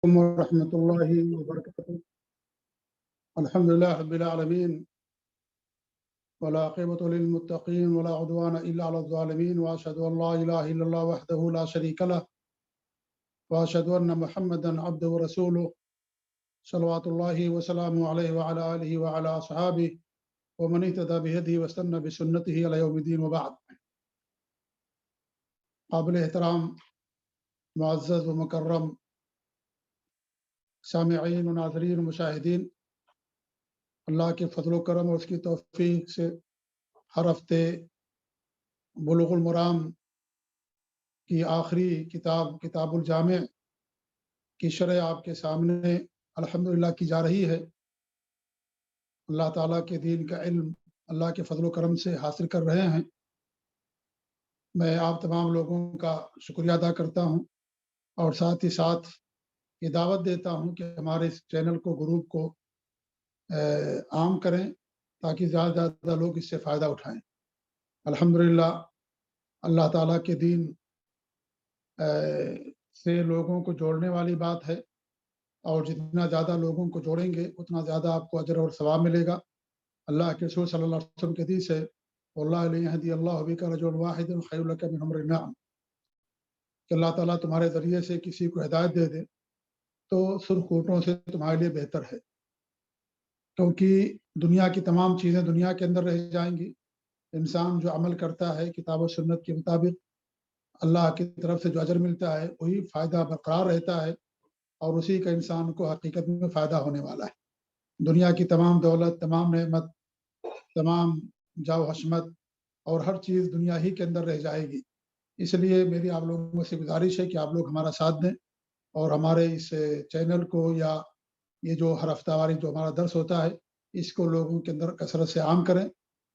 ورحمة الله وبركاته. الحمد لله رب العالمين ولا عاقبة للمتقين ولا عدوان إلا على الظالمين وأشهد أن لا إله إلا الله وحده لا شريك له وأشهد أن محمدا عبده ورسوله صلوات الله وسلامه عليه وعلى آله وعلى أصحابه ومن اهتدى بهديه واستنى بسنته إلى يوم الدين وبعد. قابل احترام معزز و مکرم سامعین و ناظرین و مشاہدین، اللہ کے فضل و کرم اور اس کی توفیق سے ہر ہفتے بلوغ المرام کی آخری کتاب الجامع کی شرح آپ کے سامنے الحمدللہ کی جا رہی ہے۔ اللہ تعالیٰ کے دین کا علم اللہ کے فضل و کرم سے حاصل کر رہے ہیں۔ میں آپ تمام لوگوں کا شکریہ ادا کرتا ہوں اور ساتھ ہی ساتھ یہ دعوت دیتا ہوں کہ ہمارے اس چینل کو، گروپ کو عام کریں تاکہ زیادہ سے زیادہ لوگ اس سے فائدہ اٹھائیں۔ الحمدللہ اللہ تعالیٰ کے دین سے لوگوں کو جوڑنے والی بات ہے، اور جتنا زیادہ لوگوں کو جوڑیں گے اتنا زیادہ آپ کو اجر اور ثواب ملے گا۔ اللہ کے رسول صلی اللہ علیہ وسلم کے حدیث ہے، واللہ لیہدی اللہ بک رجلا واحدا خیر لک من حمر النعم، کہ اللہ تعالیٰ تمہارے ذریعے سے کسی کو ہدایت دے دے تو سرخ اونٹوں سے تمہارے لیے بہتر ہے، کیونکہ دنیا کی تمام چیزیں دنیا کے اندر رہ جائیں گی۔ انسان جو عمل کرتا ہے کتاب و سنت کے مطابق، اللہ کی طرف سے جو اجر ملتا ہے وہی فائدہ برقرار رہتا ہے، اور اسی کا انسان کو حقیقت میں فائدہ ہونے والا ہے۔ دنیا کی تمام دولت، تمام نعمت، تمام جاو حشمت اور ہر چیز دنیا ہی کے اندر رہ جائے گی۔ اس لیے میری آپ لوگوں سے گزارش ہے کہ آپ لوگ ہمارا ساتھ دیں اور ہمارے اس چینل کو، یا یہ جو ہر ہفتہ واری جو ہمارا درس ہوتا ہے، اس کو لوگوں کے اندر کثرت سے عام کریں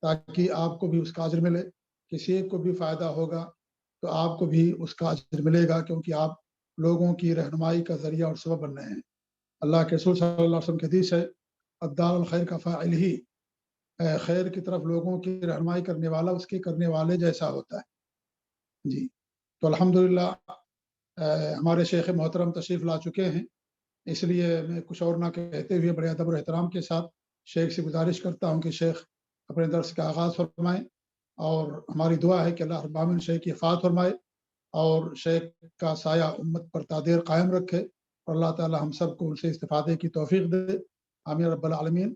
تاکہ آپ کو بھی اس کا اجر ملے۔ کسی ایک کو بھی فائدہ ہوگا تو آپ کو بھی اس کا اجر ملے گا، کیونکہ آپ لوگوں کی رہنمائی کا ذریعہ اور سبب بن رہے ہیں۔ اللہ کے رسول صلی اللہ علیہ وسلم کی حدیث ہے، الدال الخیر کا فاعل ہی، خیر کی طرف لوگوں کی رہنمائی کرنے والا اس کے کرنے والے جیسا ہوتا ہے۔ جی تو الحمدللہ ہمارے شیخ محترم تشریف لا چکے ہیں، اس لیے میں کچھ اور نہ کہتے ہوئے بڑے ادب و احترام کے ساتھ شیخ سے گزارش کرتا ہوں کہ شیخ اپنے درس کا آغاز فرمائیں، اور ہماری دعا ہے کہ اللہ رب العالمین شیخ کی حفاظت فرمائے اور شیخ کا سایہ امت پر تادیر قائم رکھے، اور اللہ تعالی ہم سب کو ان سے استفادے کی توفیق دے۔ آمین رب العالمین۔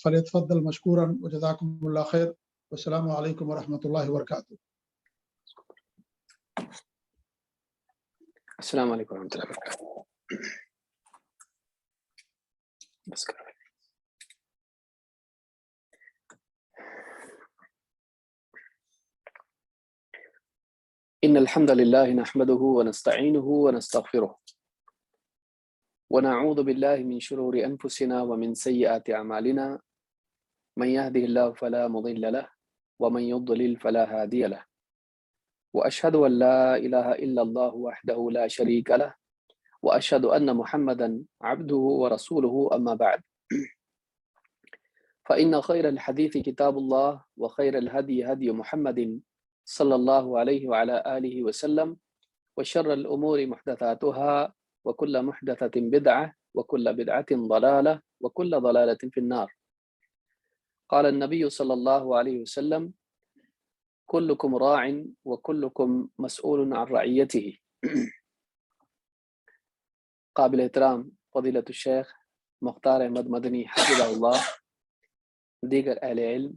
فلیتفضل مشکورا وجزاکم اللہ خیر، والسلام علیکم ورحمۃ اللہ وبرکاتہ۔ السلام علیکم ورحمۃ اللہ وبرکاتہ۔ بس کرو۔ ان الحمد للہ نحمده ونستعینه ونستغفره ونعوذ باللہ من شرور انفسنا ومن سیئات اعمالنا، من يهده الله فلا مضل له ومن يضلل فلا هادي له، واشهد ان لا اله الا الله وحده لا شريك له، واشهد ان محمدا عبده ورسوله، اما بعد، فان خير الحديث كتاب الله وخير الهدي هدي محمد صلی اللہ علیہ وعلى آلہ وسلم، وشر الأمور محدثاتها وكل محدثة بدعة وكل بدعة ضلالة وكل ضلالة في النار۔ قال النبي صلی اللہ علیہ وسلم: كلكم راع وكلكم مسؤول عن رعيته۔ قابل احترام فضیلت الشیخ مختار احمد مدنی حفظہ اللہ، دیگر اہل علم،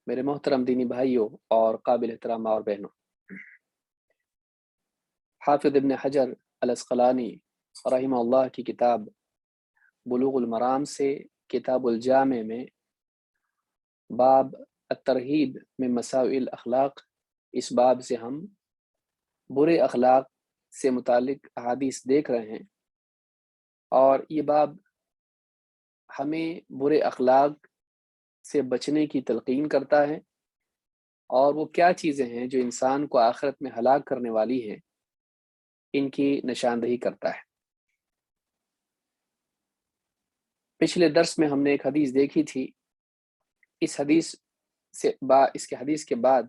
میرے محترم دینی بھائیوں اور قابل احترام اور بہنوں، حافظ ابن حجر العسقلانی رحمہ اللہ کی کتاب بلوغ المرام سے کتاب الجامع میں باب الترہیب من مساوئ الاخلاق، اس باب سے ہم برے اخلاق سے متعلق احادیث دیکھ رہے ہیں، اور یہ باب ہمیں برے اخلاق سے بچنے کی تلقین کرتا ہے، اور وہ کیا چیزیں ہیں جو انسان کو آخرت میں ہلاک کرنے والی ہیں ان کی نشاندہی کرتا ہے۔ پچھلے درس میں ہم نے ایک حدیث دیکھی تھی، اس کے حدیث کے بعد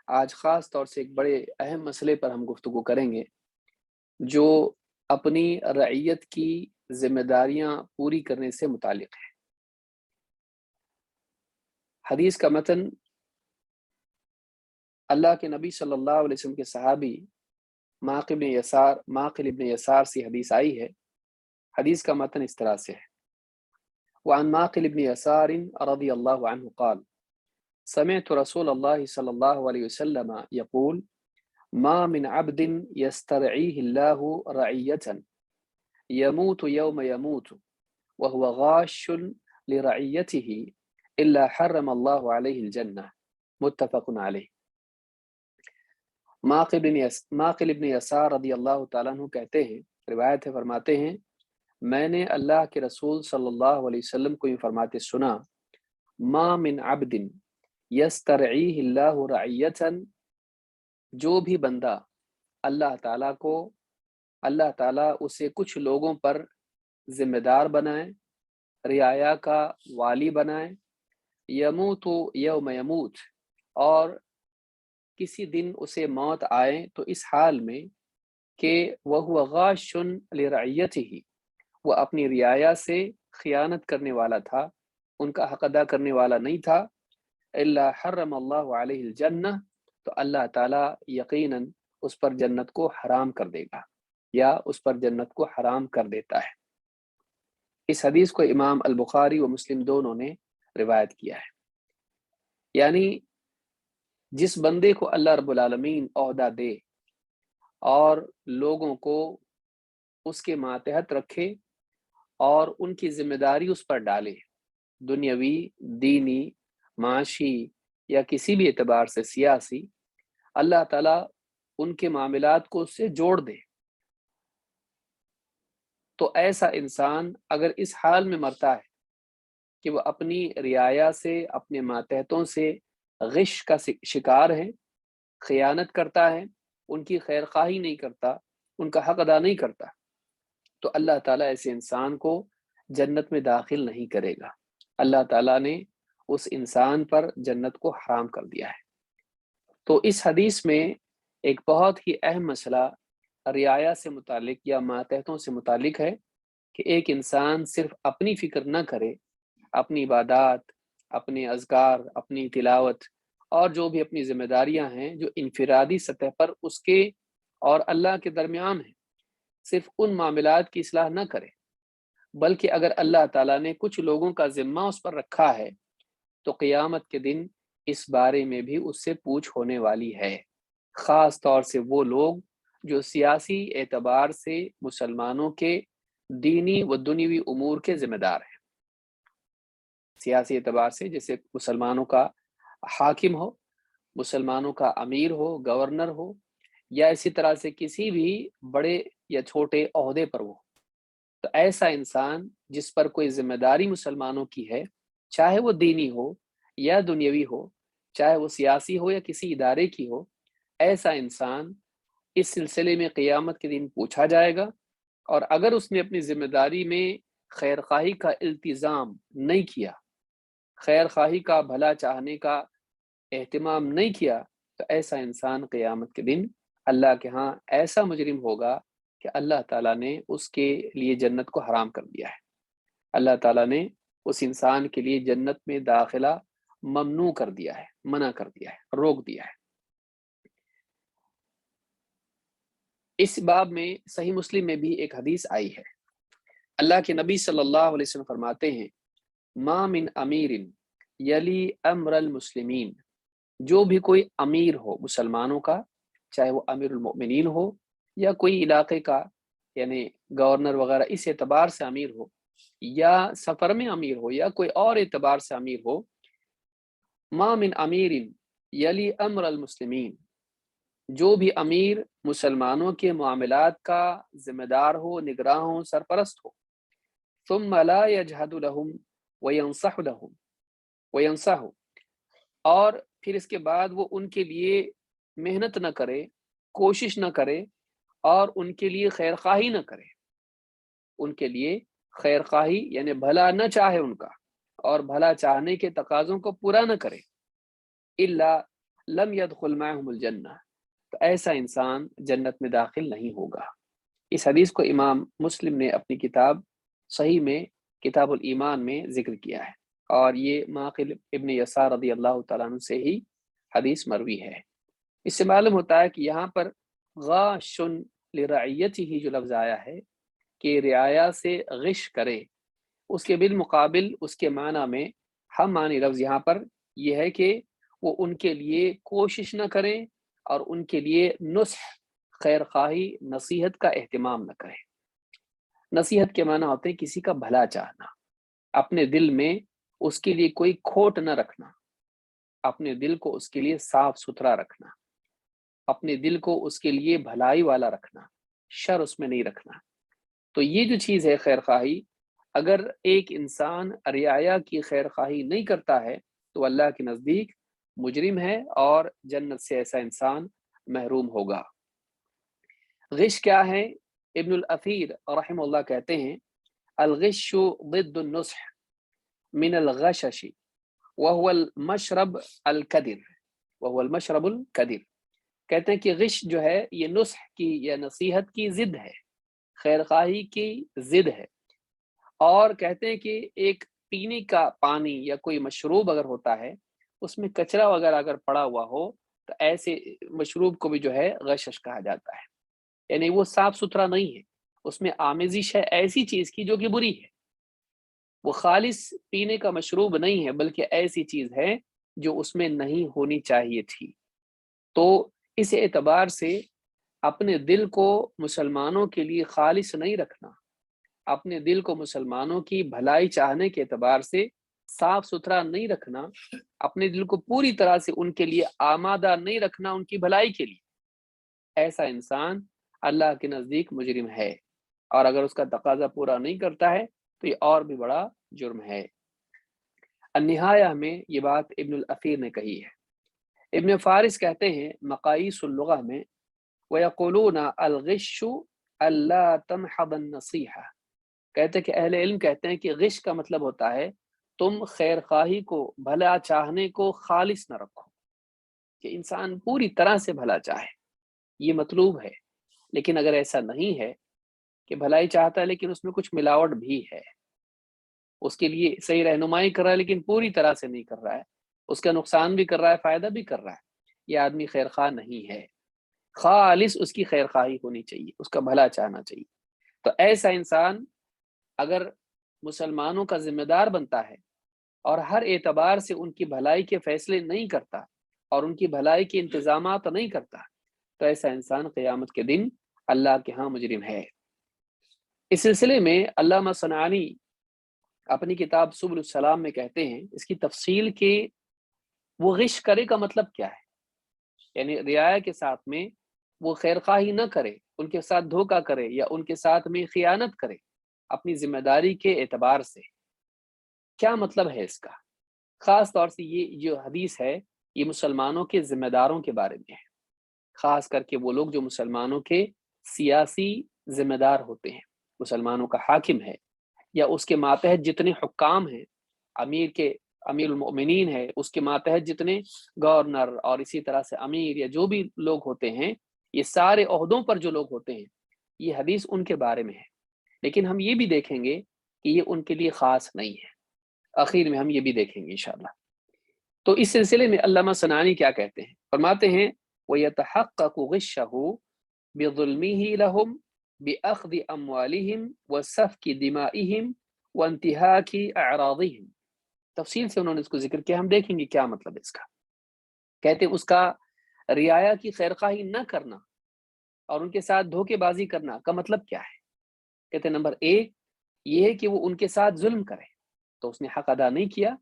آج خاص طور سے ایک بڑے اہم مسئلے پر ہم گفتگو کریں گے، جو اپنی رعیت کی ذمہ داریاں پوری کرنے سے متعلق ہے۔ حدیث کا متن اللہ کے نبی صلی اللہ علیہ وسلم کے صحابی معقل ابن یسار سے حدیث آئی ہے۔ حدیث کا متن اس طرح سے ہے: وعن معقل ابن يسار رضي الله عنه قال سمعت رسول الله صلى الله عليه وسلم يقول ما من عبد يسترعيه الله رعية يموت يوم يموت وهو غاش لرعيته إلا حرم الله عليه الجنة متفق عليه۔ معقل ابن یسار رضی اللہ تعالیٰ عنہ کہتے ہیں، روایت ہے، فرماتے ہیں میں نے اللہ کے رسول صلی اللہ علیہ وسلم کو یہ فرماتے سنا: ما من عبد یسترعیہ اللہ رعیتا، جو بھی بندہ اللہ تعالیٰ اسے کچھ لوگوں پر ذمہ دار بنائے، رعایا کا والی بنائے، یموت یوم یموت، اور کسی دن اسے موت آئے تو اس حال میں کہ وہو غاش لرعیتہ، وہ اپنی رعایا سے خیانت کرنے والا تھا، ان کا حق ادا کرنے والا نہیں تھا، الا حرم اللہ علیہ الجنہ، تو اللہ تعالیٰ یقیناً اس پر جنت کو حرام کر دے گا، یا اس پر جنت کو حرام کر دیتا ہے۔ اس حدیث کو امام البخاری و مسلم دونوں نے روایت کیا ہے۔ یعنی جس بندے کو اللہ رب العالمین عہدہ دے اور لوگوں کو اس کے ماتحت رکھے اور ان کی ذمہ داری اس پر ڈالے، دنیاوی، دینی، معاشی یا کسی بھی اعتبار سے سیاسی، اللہ تعالیٰ ان کے معاملات کو اس سے جوڑ دے، تو ایسا انسان اگر اس حال میں مرتا ہے کہ وہ اپنی رعایا سے، اپنے ماتحتوں سے غش کا شکار ہے، خیانت کرتا ہے، ان کی خیر خواہی نہیں کرتا، ان کا حق ادا نہیں کرتا، تو اللہ تعالیٰ ایسے انسان کو جنت میں داخل نہیں کرے گا۔ اللہ تعالیٰ نے اس انسان پر جنت کو حرام کر دیا ہے۔ تو اس حدیث میں ایک بہت ہی اہم مسئلہ رعایا سے متعلق یا ماتحتوں سے متعلق ہے کہ ایک انسان صرف اپنی فکر نہ کرے، اپنی عبادات، اپنے اذکار، اپنی تلاوت اور جو بھی اپنی ذمہ داریاں ہیں جو انفرادی سطح پر اس کے اور اللہ کے درمیان ہیں، صرف ان معاملات کی اصلاح نہ کرے، بلکہ اگر اللہ تعالیٰ نے کچھ لوگوں کا ذمہ اس پر رکھا ہے تو قیامت کے دن اس بارے میں بھی اس سے پوچھ ہونے والی ہے، خاص طور سے وہ لوگ جو سیاسی اعتبار سے مسلمانوں کے دینی و دنیوی امور کے ذمہ دار ہیں۔ سیاسی اعتبار سے جیسے مسلمانوں کا حاکم ہو، مسلمانوں کا امیر ہو، گورنر ہو، یا اسی طرح سے کسی بھی بڑے یا چھوٹے عہدے پر ہو، تو ایسا انسان جس پر کوئی ذمہ داری مسلمانوں کی ہے، چاہے وہ دینی ہو یا دنیاوی ہو، چاہے وہ سیاسی ہو یا کسی ادارے کی ہو، ایسا انسان اس سلسلے میں قیامت کے دن پوچھا جائے گا، اور اگر اس نے اپنی ذمہ داری میں خیر خواہی کا التزام نہیں کیا، خیر خواہی کا، بھلا چاہنے کا اہتمام نہیں کیا، تو ایسا انسان قیامت کے دن اللہ کے ہاں ایسا مجرم ہوگا کہ اللہ تعالیٰ نے اس کے لیے جنت کو حرام کر دیا ہے۔ اللہ تعالیٰ نے اس انسان کے لیے جنت میں داخلہ ممنوع کر دیا ہے، منع کر دیا ہے، روک دیا ہے۔ اس باب میں صحیح مسلم میں بھی ایک حدیث آئی ہے، اللہ کے نبی صلی اللہ علیہ وسلم فرماتے ہیں: ما من امیر یلی امر المسلمین، جو بھی کوئی امیر ہو مسلمانوں کا، چاہے وہ امیر المؤمنین ہو یا کوئی علاقے کا یعنی گورنر وغیرہ اس اعتبار سے امیر ہو، یا سفر میں امیر ہو، یا کوئی اور اعتبار سے امیر ہو، ما من امیر یلی امر المسلمین، جو بھی امیر مسلمانوں کے معاملات کا ذمہ دار ہو، نگراں ہو، سرپرست ہو، ثم لا یجہد لہم وینصح لہم وینصح، اور پھر اس کے بعد وہ ان کے لیے محنت نہ کرے، کوشش نہ کرے، اور ان کے لیے خیر خواہی نہ کرے، ان کے لیے خیر خواہی یعنی بھلا نہ چاہے ان کا، اور بھلا چاہنے کے تقاضوں کو پورا نہ کرے، الا لم يدخل معهم الجنہ، تو ایسا انسان جنت میں داخل نہیں ہوگا۔ اس حدیث کو امام مسلم نے اپنی کتاب صحیح میں کتاب الایمان میں ذکر کیا ہے، اور یہ معقل ابن یسار رضی اللہ تعالیٰ عنہ سے ہی حدیث مروی ہے۔ اس سے معلوم ہوتا ہے کہ یہاں پر غاش لرعیتہ جو لفظ آیا ہے کہ رعایا سے غش کرے، اس کے بالمقابل اس کے معنی میں ہم معنی لفظ یہاں پر یہ ہے کہ وہ ان کے لیے کوشش نہ کریں اور ان کے لیے نصح، خیر خواہی، نصیحت کا اہتمام نہ کریں۔ نصیحت کے معنی ہوتے ہیں کسی کا بھلا چاہنا، اپنے دل میں اس کے لیے کوئی کھوٹ نہ رکھنا، اپنے دل کو اس کے لیے صاف ستھرا رکھنا، اپنے دل کو اس کے لیے بھلائی والا رکھنا، شر اس میں نہیں رکھنا۔ تو یہ جو چیز ہے خیر خواہی، اگر ایک انسان رعایا کی خیر خواہی نہیں کرتا ہے تو اللہ کے نزدیک مجرم ہے اور جنت سے ایسا انسان محروم ہوگا۔ غش کیا ہے؟ ابن الاثیر رحمہ اللہ کہتے ہیں الغش ضد النصح من الغشش وهو المشرب الكدر وهو المشرب الكدر، کہتے ہیں کہ غش جو ہے یہ نصح کی یا نصیحت کی ضد ہے، خیر خواہی کی ضد ہے، اور کہتے ہیں کہ ایک پینے کا پانی یا کوئی مشروب اگر ہوتا ہے اس میں کچرا وغیرہ اگر پڑا ہوا ہو تو ایسے مشروب کو بھی جو ہے غشش کہا جاتا ہے، یعنی وہ صاف ستھرا نہیں ہے، اس میں آمیزش ہے ایسی چیز کی جو کہ بری ہے، وہ خالص پینے کا مشروب نہیں ہے بلکہ ایسی چیز ہے جو اس میں نہیں ہونی چاہیے تھی۔ تو اس اعتبار سے اپنے دل کو مسلمانوں کے لیے خالص نہیں رکھنا، اپنے دل کو مسلمانوں کی بھلائی چاہنے کے اعتبار سے صاف ستھرا نہیں رکھنا، اپنے دل کو پوری طرح سے ان کے لیے آمادہ نہیں رکھنا ان کی بھلائی کے لیے، ایسا انسان اللہ کے نزدیک مجرم ہے، اور اگر اس کا تقاضا پورا نہیں کرتا ہے تو یہ اور بھی بڑا جرم ہے۔ النہایہ میں یہ بات ابن الاثیر نے کہی ہے۔ ابن فارس کہتے ہیں مقاییس اللغہ میں وَيَقُولُونَ الْغِشُّ أَلَّا تَمْحَضَ النَّصِيحَةَ، کہتے ہیں کہ اہل علم کہتے ہیں کہ غش کا مطلب ہوتا ہے تم خیر خواہی کو، بھلا چاہنے کو خالص نہ رکھو، کہ انسان پوری طرح سے بھلا چاہے، یہ مطلوب ہے۔ لیکن اگر ایسا نہیں ہے کہ بھلائی چاہتا ہے لیکن اس میں کچھ ملاوٹ بھی ہے، اس کے لیے صحیح رہنمائی کر رہا ہے لیکن پوری طرح سے نہیں کر رہا ہے، اس کا نقصان بھی کر رہا ہے، فائدہ بھی کر رہا ہے، یہ آدمی خیر خواہ نہیں ہے۔ خالص اس کی خیر خواہی ہونی چاہیے، اس کا بھلا چاہنا چاہیے۔ تو ایسا انسان اگر مسلمانوں کا ذمہ دار بنتا ہے اور ہر اعتبار سے ان کی بھلائی کے فیصلے نہیں کرتا اور ان کی بھلائی کے انتظامات نہیں کرتا تو ایسا انسان قیامت کے دن اللہ کے ہاں مجرم ہے۔ اس سلسلے میں علامہ صنعانی اپنی کتاب سبل السلام میں کہتے ہیں اس کی تفصیل کہ وہ غش کرے کا مطلب کیا ہے، یعنی رعایا کے ساتھ میں وہ خیر خواہی نہ کرے، ان کے ساتھ دھوکہ کرے یا ان کے ساتھ میں خیانت کرے اپنی ذمہ داری کے اعتبار سے، کیا مطلب ہے اس کا؟ خاص طور سے یہ جو حدیث ہے یہ مسلمانوں کے ذمہ داروں کے بارے میں ہے، خاص کر کے وہ لوگ جو مسلمانوں کے سیاسی ذمہ دار ہوتے ہیں، مسلمانوں کا حاکم ہے یا اس کے ماتحت جتنے حکام ہیں، امیر المؤمنین ہے، اس کے ماتحت جتنے گورنر اور اسی طرح سے امیر یا جو بھی لوگ ہوتے ہیں، یہ سارے عہدوں پر جو لوگ ہوتے ہیں، یہ حدیث ان کے بارے میں ہے۔ لیکن ہم یہ بھی دیکھیں گے کہ یہ ان کے لیے خاص نہیں ہے، اخیر میں ہم یہ بھی دیکھیں گے انشاءاللہ۔ تو اس سلسلے میں علامہ صنعانی کیا کہتے ہیں؟ فرماتے ہیں وَيَتَحَقَّقُ غِشَّهُ بِظُلْمِهِ لَهُمْ بِأَخْذِ أَمْوَالِهِمْ وَسَفْكِ دِمَائِهِمْ وَانْتِهَاكِ أَعْرَاضِهِمْ، تفصیل سے انہوں نے اس کو ذکر کیا، ہم دیکھیں گے کیا مطلب اس کا۔ کہتے ہیں اس کا رعایا کی خیر خواہی نہ کرنا اور ان کے ساتھ دھوکے بازی کرنا کا مطلب کیا ہے؟ کہتے ہیں نمبر ایک یہ ہے کہ وہ ان کے ساتھ ظلم کرے، تو اس نے حق ادا نہیں کیا،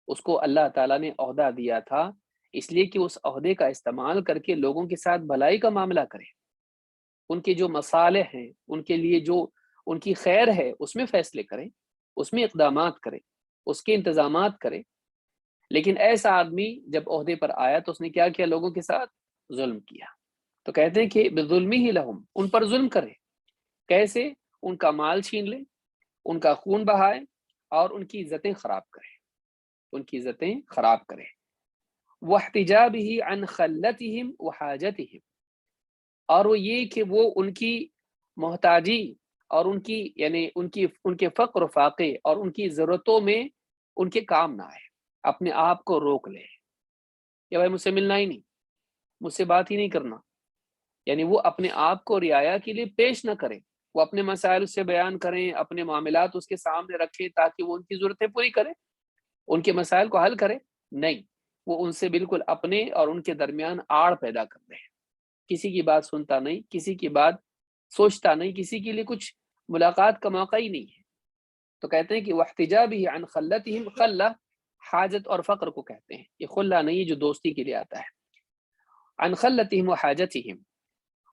اس کو اللہ تعالیٰ نے عہدہ دیا تھا اس لیے کہ اس عہدے کا استعمال کر کے لوگوں کے ساتھ بھلائی کا معاملہ کرے، ان کے جو مصالح ہیں، ان کے لیے جو ان کی خیر ہے اس میں فیصلے کریں، اس میں اقدامات کریں، اس کے انتظامات کریں۔ لیکن ایسا آدمی جب عہدے پر آیا تو اس نے کیا کیا؟ لوگوں کے ساتھ ظلم کیا۔ تو کہتے ہیں کہ بظلمہ لہم، ان پر ظلم کرے، کیسے؟ ان کا مال چھین لے، ان کا خون بہائے اور ان کی عزتیں خراب کرے، ان کی عزتیں خراب کرے۔ وَاحْتِجَابِهِ عَنْ خَلَّتِهِمْ وَحَاجَتِهِمْ، اور وہ یہ کہ وہ ان کی محتاجی اور ان کی یعنی ان کے فقر و فاقے اور ان کی ضرورتوں میں ان کے کام نہ آئے، اپنے آپ کو روک لے کہ بھائی مجھ سے ملنا ہی نہیں، مجھ سے بات ہی نہیں کرنا، یعنی وہ اپنے آپ کو رعایا کے لیے پیش نہ کریں، وہ اپنے مسائل اس سے بیان کریں، اپنے معاملات اس کے سامنے رکھیں تاکہ وہ ان کی ضرورتیں پوری کریں، ان کے مسائل کو حل کرے، نہیں، وہ ان سے بالکل اپنے اور ان کے درمیان آڑ پیدا کر رہے ہیں، کسی کی بات سنتا نہیں، کسی کی بات سوچتا نہیں، کسی کے لیے کچھ ملاقات کا موقع ہی نہیں ہے۔ تو کہتے ہیں کہ واحتجابہ عن خلتہم، خلہ حاجت اور فقر کو کہتے ہیں، یہ خلہ نہیں جو دوستی کے لیے آتا ہے، عن خلتہم وحاجتہم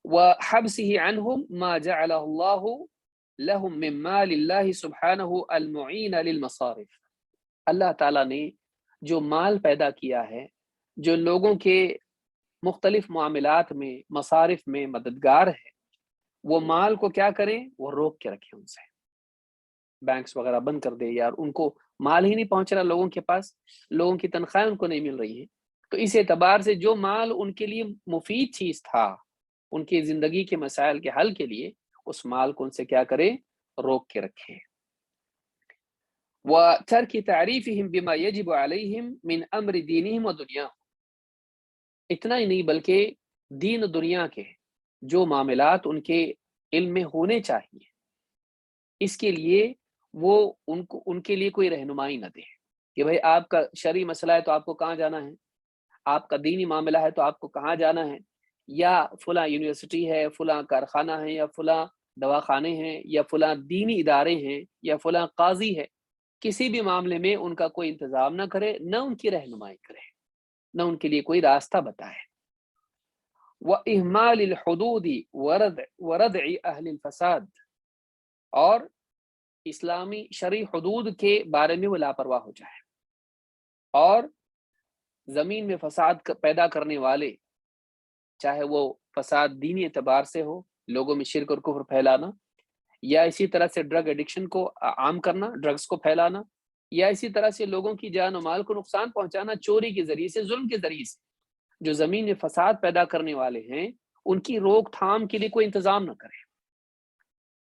وحبسہ عنہم ما جعلہ اللہ لہم من مال اللہ سبحانہ المعین للمصارف، اللہ تعالیٰ نے جو مال پیدا کیا ہے، جو لوگوں کے مختلف معاملات میں مصارف میں مددگار ہے، وہ مال کو کیا کریں، وہ روک کے رکھیں، ان سے بینکس وغیرہ بند کر دے، یار ان کو مال ہی نہیں پہنچ رہا لوگوں کے پاس، لوگوں کی تنخواہیں ان کو نہیں مل رہی ہیں، تو اس اعتبار سے جو مال ان کے لیے مفید چیز تھا ان کی زندگی کے مسائل کے حل کے لیے، اس مال کو ان سے کیا کریں، روک کے رکھیں۔ وترک تعریفہم بما یجب علیہم من امر دینہم و دنیا، اتنا ہی نہیں بلکہ دین و دنیا کے جو معاملات ان کے علم میں ہونے چاہیے، اس کے لیے وہ ان کے لیے کوئی رہنمائی نہ دے کہ بھائی آپ کا شرعی مسئلہ ہے تو آپ کو کہاں جانا ہے، آپ کا دینی معاملہ ہے تو آپ کو کہاں جانا ہے، یا فلاں یونیورسٹی ہے، فلاں کارخانہ ہے، یا فلاں دواخانے ہیں، یا فلاں دینی ادارے ہیں، یا فلاں قاضی ہے، کسی بھی معاملے میں ان کا کوئی انتظام نہ کرے، نہ ان کی رہنمائی کرے، نہ ان کے لیے کوئی راستہ بتائے۔ وَإِهْمَالِ الْحُدُودِ وَرَدْعِ أَهْلِ الْفَسَادِ، اور اسلامی شرعی حدود کے بارے میں وہ لاپرواہ ہو جائے، اور زمین میں فساد پیدا کرنے والے، چاہے وہ فساد دینی اعتبار سے ہو، لوگوں میں شرک اور کفر پھیلانا، یا اسی طرح سے ڈرگ ایڈکشن کو عام کرنا، ڈرگز کو پھیلانا، یا اسی طرح سے لوگوں کی جان و مال کو نقصان پہنچانا چوری کے ذریعے سے، ظلم کے ذریعے سے، جو زمین میں فساد پیدا کرنے والے ہیں ان کی روک تھام کے لیے کوئی انتظام نہ کرے،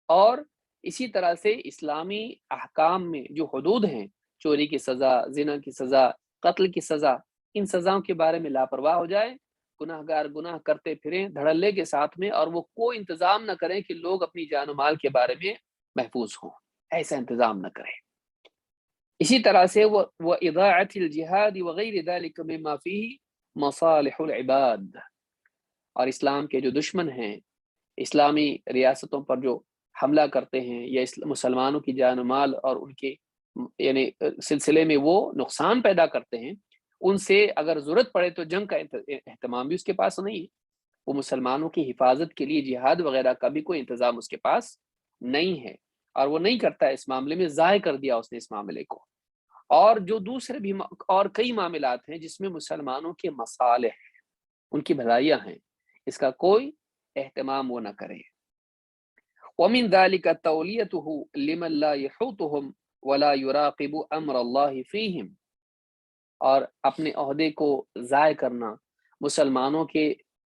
اور اسی طرح سے اسلامی احکام میں جو حدود ہیں، چوری کی سزا، زنا کی سزا، قتل کی سزا، ان سزاؤں کے بارے میں لاپرواہ ہو جائے، گناہ گار گناہ کرتے پھریں دھڑلے کے ساتھ میں، اور وہ کوئی انتظام نہ کریں کہ لوگ اپنی جان و مال کے بارے میں محفوظ ہوں، ایسا انتظام نہ کریں۔ اسی طرح سے وَإِضَاعَةِ الْجِهَادِ وَغَيْرِ ذَلِكَ مِمَّا فِيهِ مَصَالِحُ الْعِبَادِ، اور اسلام کے جو دشمن ہیں، اسلامی ریاستوں پر جو حملہ کرتے ہیں، یا مسلمانوں کی جان و مال اور ان کے یعنی سلسلے میں وہ نقصان پیدا کرتے ہیں، ان سے اگر ضرورت پڑے تو جنگ کا اہتمام بھی اس کے پاس نہیں ہے، وہ مسلمانوں کی حفاظت کے لیے جہاد وغیرہ کا بھی کوئی انتظام اس کے پاس نہیں ہے، اور وہ نہیں کرتا ہے، اس معاملے میں ضائع کر دیا اس نے اس معاملے کو۔ اور جو دوسرے بھی اور کئی معاملات ہیں جس میں مسلمانوں کے مصالح ہیں، ان کی بھلائیاں ہیں، اس کا کوئی اہتمام وہ نہ کرے۔ وَمِن ذَلِكَ تَوْلِيَتُهُ لِمَن لَا يَحُوطُهُمْ وَلَا يُرَاقِبُ أَمْرَ اللَّهِ فِيهِمْ، اور اپنے عہدے کو ضائع کرنا، مسلمانوں کے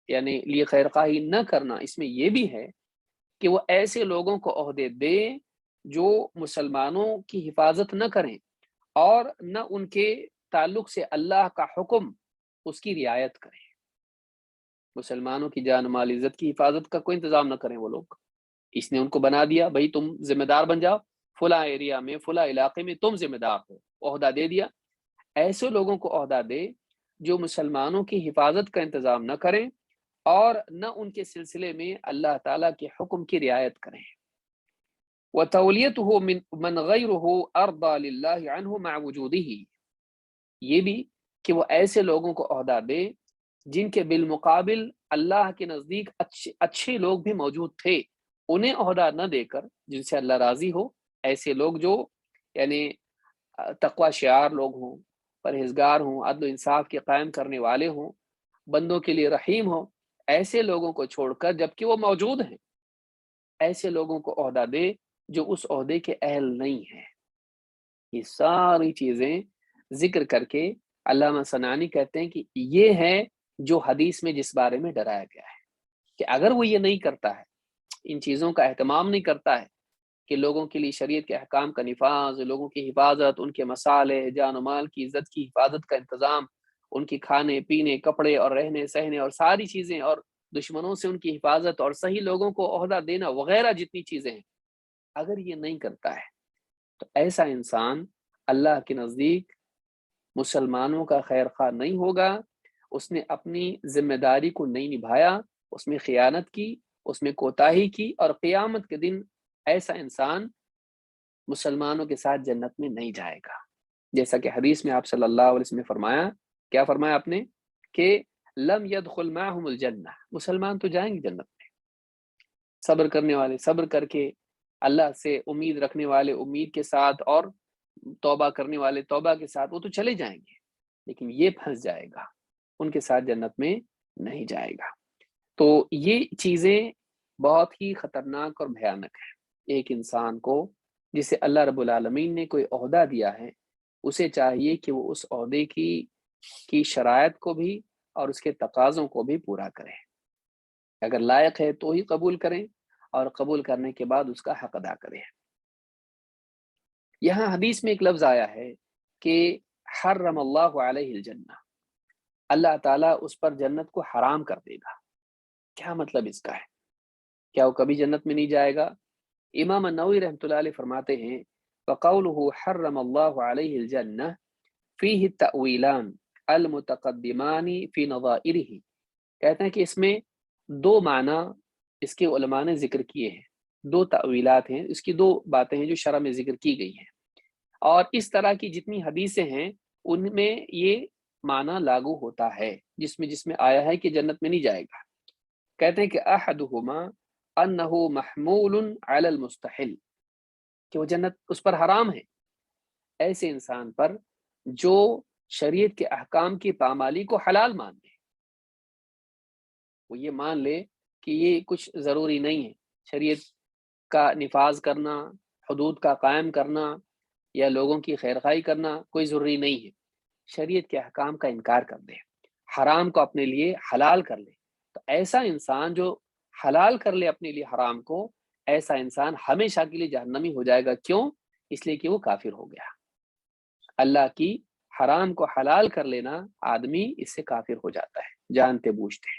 یعنی لیے خیرخواہی نہ کرنا، اس میں یہ بھی ہے کہ وہ ایسے لوگوں کو عہدے دے جو مسلمانوں کی حفاظت نہ کریں، اور نہ ان کے تعلق سے اللہ کا حکم اس کی رعایت کریں، مسلمانوں کی جان مال عزت کی حفاظت کا کوئی انتظام نہ کریں وہ لوگ، اس نے ان کو بنا دیا بھائی تم ذمہ دار بن جاؤ، فلاں ایریا میں فلاں علاقے میں تم ذمہ دار ہو، عہدہ دے دیا، ایسے لوگوں کو عہدہ دے جو مسلمانوں کی حفاظت کا انتظام نہ کریں، اور نہ ان کے سلسلے میں اللہ تعالیٰ کے حکم کی رعایت کریں۔ وَتَوْلِيَتُهُ مَنْ غَيْرُهُ أَرْضَى لِلَّهِ عَنْهُ مَعَ وُجُودِهِ، یہ بھی کہ وہ ایسے لوگوں کو عہدہ دے جن کے بالمقابل اللہ کے نزدیک اچھے لوگ بھی موجود تھے، انہیں عہدہ نہ دے کر جن سے اللہ راضی ہو، ایسے لوگ جو یعنی تقوی شعار لوگ ہوں، پرہیزگار ہوں، عدل و انصاف کے قائم کرنے والے ہوں، بندوں کے لیے رحیم ہوں، ایسے لوگوں کو چھوڑ کر جبکہ وہ موجود ہیں، ایسے لوگوں کو عہدہ دے جو اس عہدے کے اہل نہیں ہیں۔ یہ ساری چیزیں ذکر کر کے علامہ صنعانی کہتے ہیں کہ یہ ہے جو حدیث میں جس بارے میں ڈرایا گیا ہے، کہ اگر وہ یہ نہیں کرتا ہے ان چیزوں کا اہتمام نہیں کرتا ہے کہ لوگوں کے لیے شریعت کے احکام کا نفاذ، لوگوں کی حفاظت، ان کے مصالح، جان و مال کی عزت کی حفاظت کا انتظام، ان کی کھانے پینے، کپڑے اور رہنے سہنے اور ساری چیزیں، اور دشمنوں سے ان کی حفاظت اور صحیح لوگوں کو عہدہ دینا وغیرہ جتنی چیزیں ہیں، اگر یہ نہیں کرتا ہے تو ایسا انسان اللہ کے نزدیک مسلمانوں کا خیر خواہ نہیں ہوگا، اس نے اپنی ذمہ داری کو نہیں نبھایا، اس میں خیانت کی، اس میں کوتاہی کی، اور قیامت کے دن ایسا انسان مسلمانوں کے ساتھ جنت میں نہیں جائے گا۔ جیسا کہ حدیث میں آپ صلی اللہ علیہ وسلم نے فرمایا، کیا فرمایا آپ نے کہ لم يدخل معهم الجنہ، مسلمان تو جائیں گے جنت میں، صبر کرنے والے صبر کر کے، اللہ سے امید رکھنے والے امید کے ساتھ، اور توبہ کرنے والے توبہ کے ساتھ، وہ تو چلے جائیں گے، لیکن یہ پھنس جائے گا، ان کے ساتھ جنت میں نہیں جائے گا۔ تو یہ چیزیں بہت ہی خطرناک اور بھیانک ہیں۔ ایک انسان کو جسے اللہ رب العالمین نے کوئی عہدہ دیا ہے، اسے چاہیے کہ وہ اس عہدے کی شرائط کو بھی اور اس کے تقاضوں کو بھی پورا کرے، اگر لائق ہے تو ہی قبول کریں، اور قبول کرنے کے بعد اس کا حق ادا کریں۔ یہاں حدیث میں ایک لفظ آیا ہے کہ حرم اللہ علیہ الجنہ، اللہ تعالیٰ اس پر جنت کو حرام کر دے گا۔ کیا مطلب اس کا ہے؟ کیا وہ کبھی جنت میں نہیں جائے گا؟ امام النووی رحمۃ اللہ علیہ فرماتے ہیں وقوله حرم اللہ علیہ الجنہ فیہ التأویلان المتقدمان فی نظائرہ، کہتے ہیں کہ اس میں دو معنی اس کے علماء نے ذکر کیے ہیں، دو تأویلات ہیں، اس کی دو باتیں ہیں جو شرع میں ذکر کی گئی ہیں، اور اس طرح کی جتنی حدیثیں ہیں ان میں یہ معنی لاگو ہوتا ہے، جس میں آیا ہے کہ جنت میں نہیں جائے گا۔ کہتے ہیں کہ احدہما انہ محمول علی المستحل، کہ وہ جنت اس پر حرام ہے، ایسے انسان پر جو شریعت کے احکام کی پامالی کو حلال مان لے، وہ یہ مان لے کہ یہ کچھ ضروری نہیں ہے، شریعت کا نفاذ کرنا، حدود کا قائم کرنا یا لوگوں کی خیرخواہی کرنا کوئی ضروری نہیں ہے، شریعت کے احکام کا انکار کر دے، حرام کو اپنے لیے حلال کر لے، تو ایسا انسان جو حلال کر لے اپنے لیے حرام کو، ایسا انسان ہمیشہ کے لیے جہنمی ہو جائے گا۔ کیوں؟ اس لیے کہ وہ کافر ہو گیا۔ اللہ کی حرام کو حلال کر لینا، آدمی اس سے کافر ہو جاتا ہے جانتے بوجھتے۔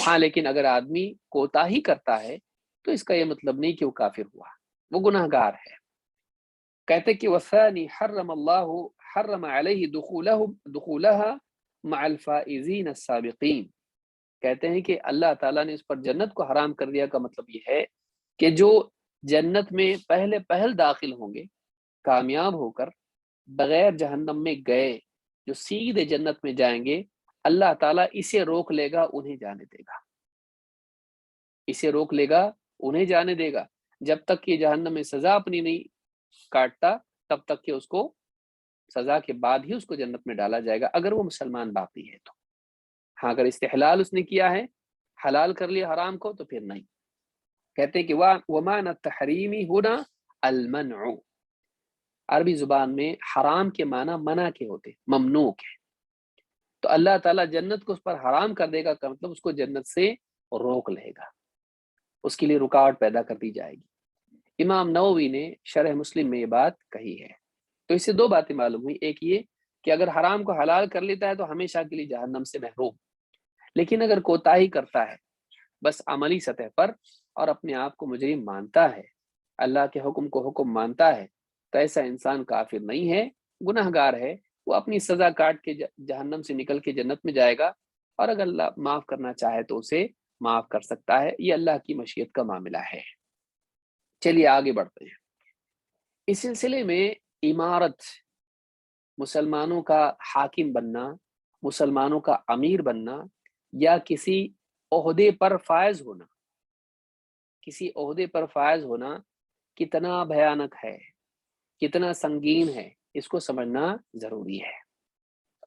ہاں لیکن اگر آدمی کوتاہی کرتا ہے تو اس کا یہ مطلب نہیں کہ وہ کافر ہوا، وہ گناہ گار ہے۔ کہتے کہ وثانی حرم اللہ حرم علیہ دخولها مع الفائزین السابقین، کہتے ہیں کہ اللہ تعالیٰ نے اس پر جنت کو حرام کر دیا کا مطلب یہ ہے کہ جو جنت میں پہل داخل ہوں گے، کامیاب ہو کر بغیر جہنم میں گئے، جو سیدھے جنت میں جائیں گے، اللہ تعالیٰ اسے روک لے گا، انہیں جانے دے گا، اسے روک لے گا، انہیں جانے دے گا، جب تک کہ جہنم میں سزا اپنی نہیں کاٹتا تب تک کہ اس کو سزا کے بعد ہی اس کو جنت میں ڈالا جائے گا، اگر وہ مسلمان باقی ہے تو۔ ہاں اگر استحلال اس نے کیا ہے، حلال کر لیا حرام کو، تو پھر نہیں۔ کہتے ہیں کہ وَمَعْنَى التَّحْرِيمِ هُنَا الْمَنْعُ، عربی زبان میں حرام کے معنی منع کے ہوتے، ممنوع کے، تو اللہ تعالیٰ جنت کو اس پر حرام کر دے گا کا مطلب اس کو جنت سے روک لے گا، اس کے لیے رکاوٹ پیدا کر دی جائے گی۔ امام نووی نے شرح مسلم میں یہ بات کہی ہے۔ تو اس سے دو باتیں معلوم ہوئی، ایک یہ کہ اگر حرام کو حلال کر لیتا ہے تو ہمیشہ کے لیے جہنم سے محروم، لیکن اگر کوتاہی کرتا ہے بس عملی سطح پر اور اپنے آپ کو مجرم مانتا ہے، اللہ کے حکم کو حکم مانتا ہے، تو ایسا انسان کافر نہیں ہے، گناہ گار ہے، وہ اپنی سزا کاٹ کے جہنم سے نکل کے جنت میں جائے گا، اور اگر اللہ معاف کرنا چاہے تو اسے معاف کر سکتا ہے، یہ اللہ کی مشیت کا معاملہ ہے۔ چلیے آگے بڑھتے ہیں۔ اس سلسلے میں امارت، مسلمانوں کا حاکم بننا، مسلمانوں کا امیر بننا، یا کسی عہدے پر فائز ہونا، کسی عہدے پر فائز ہونا کتنا بھیانک ہے، کتنا سنگین ہے، اس کو سمجھنا ضروری ہے۔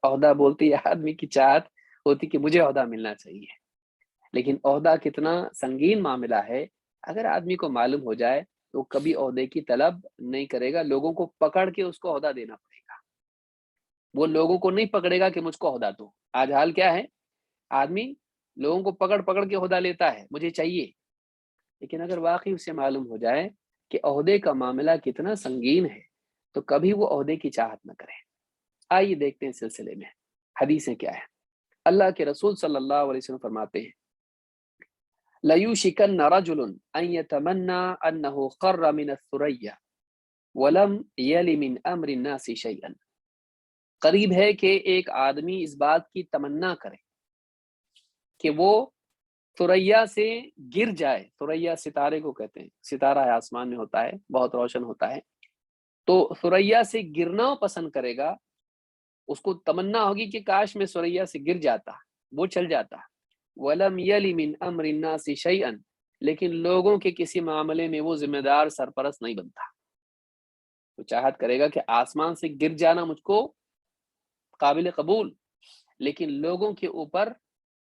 عہدہ بولتی ہے آدمی کی چاہت ہوتی کہ مجھے عہدہ ملنا چاہیے، لیکن عہدہ کتنا سنگین معاملہ ہے، اگر آدمی کو معلوم ہو جائے تو کبھی عہدے کی طلب نہیں کرے گا، لوگوں کو پکڑ کے اس کو عہدہ دینا پڑے گا، وہ لوگوں کو نہیں پکڑے گا کہ مجھ کو عہدہ دو۔ آج حال کیا ہے، آدمی لوگوں کو پکڑ کے عہدہ لیتا ہے، مجھے چاہیے، لیکن اگر واقعی اسے معلوم ہو جائے کہ عہدے کا معاملہ کتنا سنگین ہے تو کبھی وہ عہدے کی چاہت نہ کرے۔ آئیے دیکھتے ہیں سلسلے میں حدیثیں کیا ہے۔ اللہ کے رسول صلی اللہ علیہ وسلم فرماتے ہیں لَيُوشِكَنَّ رَجُلٌ أَن يَتَمَنَّى أَنَّهُ قَرَّ مِنَ الثُّرَيَّا وَلَمْ يَلِ مِنْ أَمْرِ النَّاسِ شَيْئًا، قریب ہے کہ ایک آدمی اس بات کی تمنا کرے کہ وہ ثریا سے گر جائے۔ ثریا ستارے کو کہتے ہیں، ستارہ ہے آسمان میں ہوتا ہے، بہت روشن ہوتا ہے، تو ثریا سے گرنا پسند کرے گا، اس کو تمنا ہوگی کہ کاش میں ثریا سے گر جاتا، وہ چل جاتا۔ وَلَمْ يَلِ مِنْ أَمْرِ النَّاسِ شَيْئًا، لیکن لوگوں کے کسی معاملے میں وہ ذمہ دار سرپرست نہیں بنتا۔ وہ چاہت کرے گا کہ آسمان سے گر جانا مجھ کو قابل قبول، لیکن لوگوں کے اوپر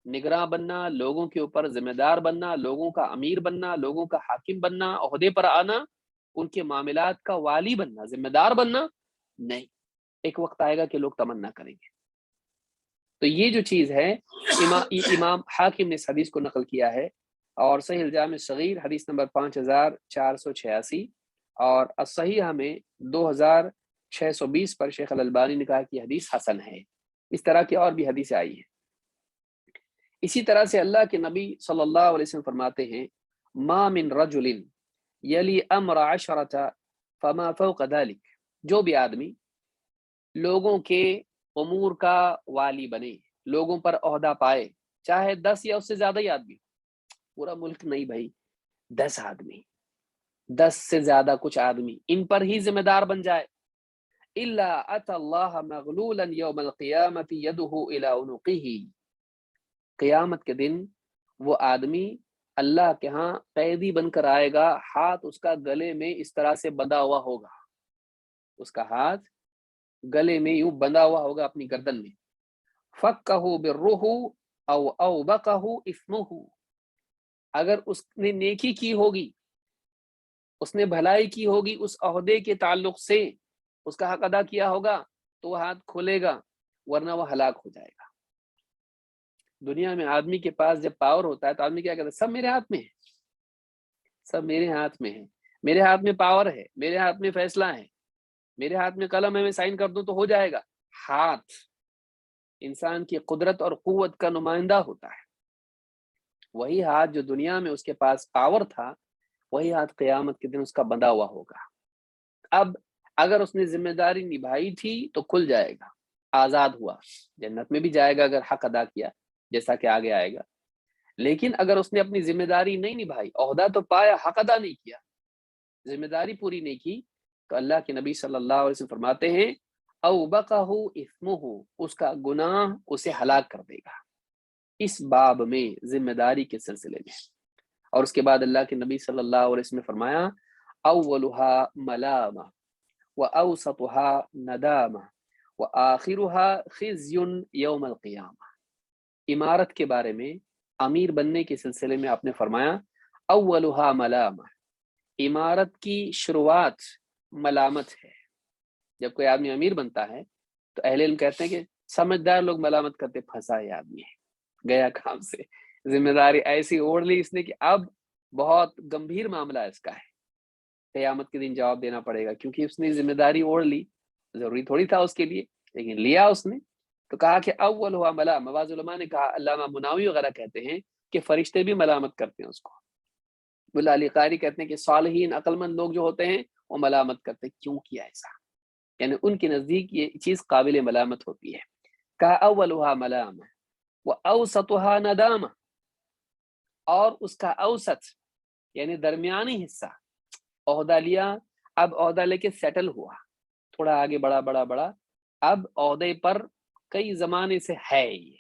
نگراں بننا، لوگوں کے اوپر ذمہ دار بننا، لوگوں کا امیر بننا، لوگوں کا حاکم بننا، عہدے پر آنا، ان کے معاملات کا والی بننا، ذمہ دار بننا نہیں۔ ایک وقت آئے گا کہ لوگ تمنا کریں گے۔ تو یہ جو چیز ہے امام حاکم نے اس حدیث کو نقل کیا ہے، اور صحیح الجامع صغیر حدیث نمبر 5486 اور الصحیحہ میں 2620 پر شیخ الالبانی نے کہا کہ حدیث حسن ہے۔ اس طرح کی اور بھی حدیثیں آئی ہیں۔ اسی طرح سے اللہ کے نبی صلی اللہ علیہ وسلم فرماتے ہیں ما من رجل یلی امر عشرۃ فما فوق ذلك، جو بھی آدمی لوگوں کے امور کا والی بنے، لوگوں پر عہدہ پائے، چاہے 10 یا اس سے زیادہ ہی آدمی، پورا ملک نہیں بھائی، 10 آدمی، 10 سے زیادہ کچھ آدمی ان پر ہی ذمہ دار بن جائے، الا اتى الله مغلولا يوم القيامة يده الى عنقه، قیامت کے دن وہ آدمی اللہ کے ہاں قیدی بن کر آئے گا، ہاتھ اس کا گلے میں اس طرح سے بندھا ہوا ہوگا، اس کا ہاتھ گلے میں یوں بندھا ہوا ہوگا اپنی گردن میں، فَكَّهُ بِالرُّهُ او اوبقه اثمه، اگر اس نے نیکی کی ہوگی، اس نے بھلائی کی ہوگی، اس عہدے کے تعلق سے اس کا حق ادا کیا ہوگا تو وہ ہاتھ کھولے گا، ورنہ وہ ہلاک ہو جائے گا۔ دنیا میں آدمی کے پاس جب پاور ہوتا ہے تو آدمی کیا کہتا ہے؟ سب میرے ہاتھ میں ہے، سب میرے ہاتھ میں ہے، میرے ہاتھ میں پاور ہے، میرے ہاتھ میں فیصلہ ہے، میرے ہاتھ میں قلم ہے، میں سائن کر دوں تو ہو جائے گا۔ ہاتھ انسان کی قدرت اور قوت کا نمائندہ ہوتا ہے۔ وہی ہاتھ جو دنیا میں اس کے پاس پاور تھا، وہی ہاتھ قیامت کے دن اس کا بندھا ہوا ہوگا۔ اب اگر اس نے ذمہ داری نبھائی تھی تو کھل جائے گا، آزاد ہوا، جنت میں بھی جائے گا اگر حق ادا کیا، جیسا کہ آگے آئے گا۔ لیکن اگر اس نے اپنی ذمہ داری نہیں نبھائی، عہدہ تو پایا، حق ادا نہیں کیا، ذمہ داری پوری نہیں کی، تو اللہ کے نبی صلی اللہ علیہ وسلم فرماتے ہیں اوبقہ اثمہ، اس کا گناہ اسے ہلاک کر دے گا، اس باب میں ذمہ داری کے سلسلے میں۔ اور اس کے بعد اللہ کے نبی صلی اللہ علیہ وسلم نے فرمایا اولها ملامہ واوسطها ندامہ وآخرها خزي یوم القیامہ۔ امارت کے بارے میں، امیر بننے کے سلسلے میں آپ نے فرمایا اولها ملامہ، امارت کی شروعات ملامت ہے۔ جب کوئی آدمی امیر بنتا ہے تو اہل علم کہتے ہیں کہ سمجھدار لوگ ملامت کرتے، پھنسا یہ آدمی ہے، گیا کام سے، ذمہ داری ایسی اوڑھ لی اس نے کہ اب بہت گمبھیر معاملہ اس کا ہے، قیامت کے دن جواب دینا پڑے گا، کیونکہ اس نے ذمہ داری اوڑھ لی، ضروری تھوڑی تھا اس کے لیے لیکن لیا اس نے۔ تو کہا کہ اول ہوا ملامہ، بعض علماء نے کہا، علامہ مناوی وغیرہ کہتے ہیں کہ فرشتے بھی ملامت کرتے ہیں اس کو، ملا علی قاری کہتے ہیں کہ صالحین عقل مند لوگ جو ہوتے ہیں وہ ملامت کرتے ہیں، کیوں کیا ایسا، یعنی ان کے نزدیک یہ چیز قابل ملامت ہوتی ہے۔ کہا اولها ملامہ واوسطها ندامہ، اور اس کا اوسط یعنی درمیانی حصہ، عہدہ لیا، اب عہدہ لے کے سیٹل ہوا، تھوڑا آگے بڑا، اب عہدے پر کئی زمانے سے ہے یہ،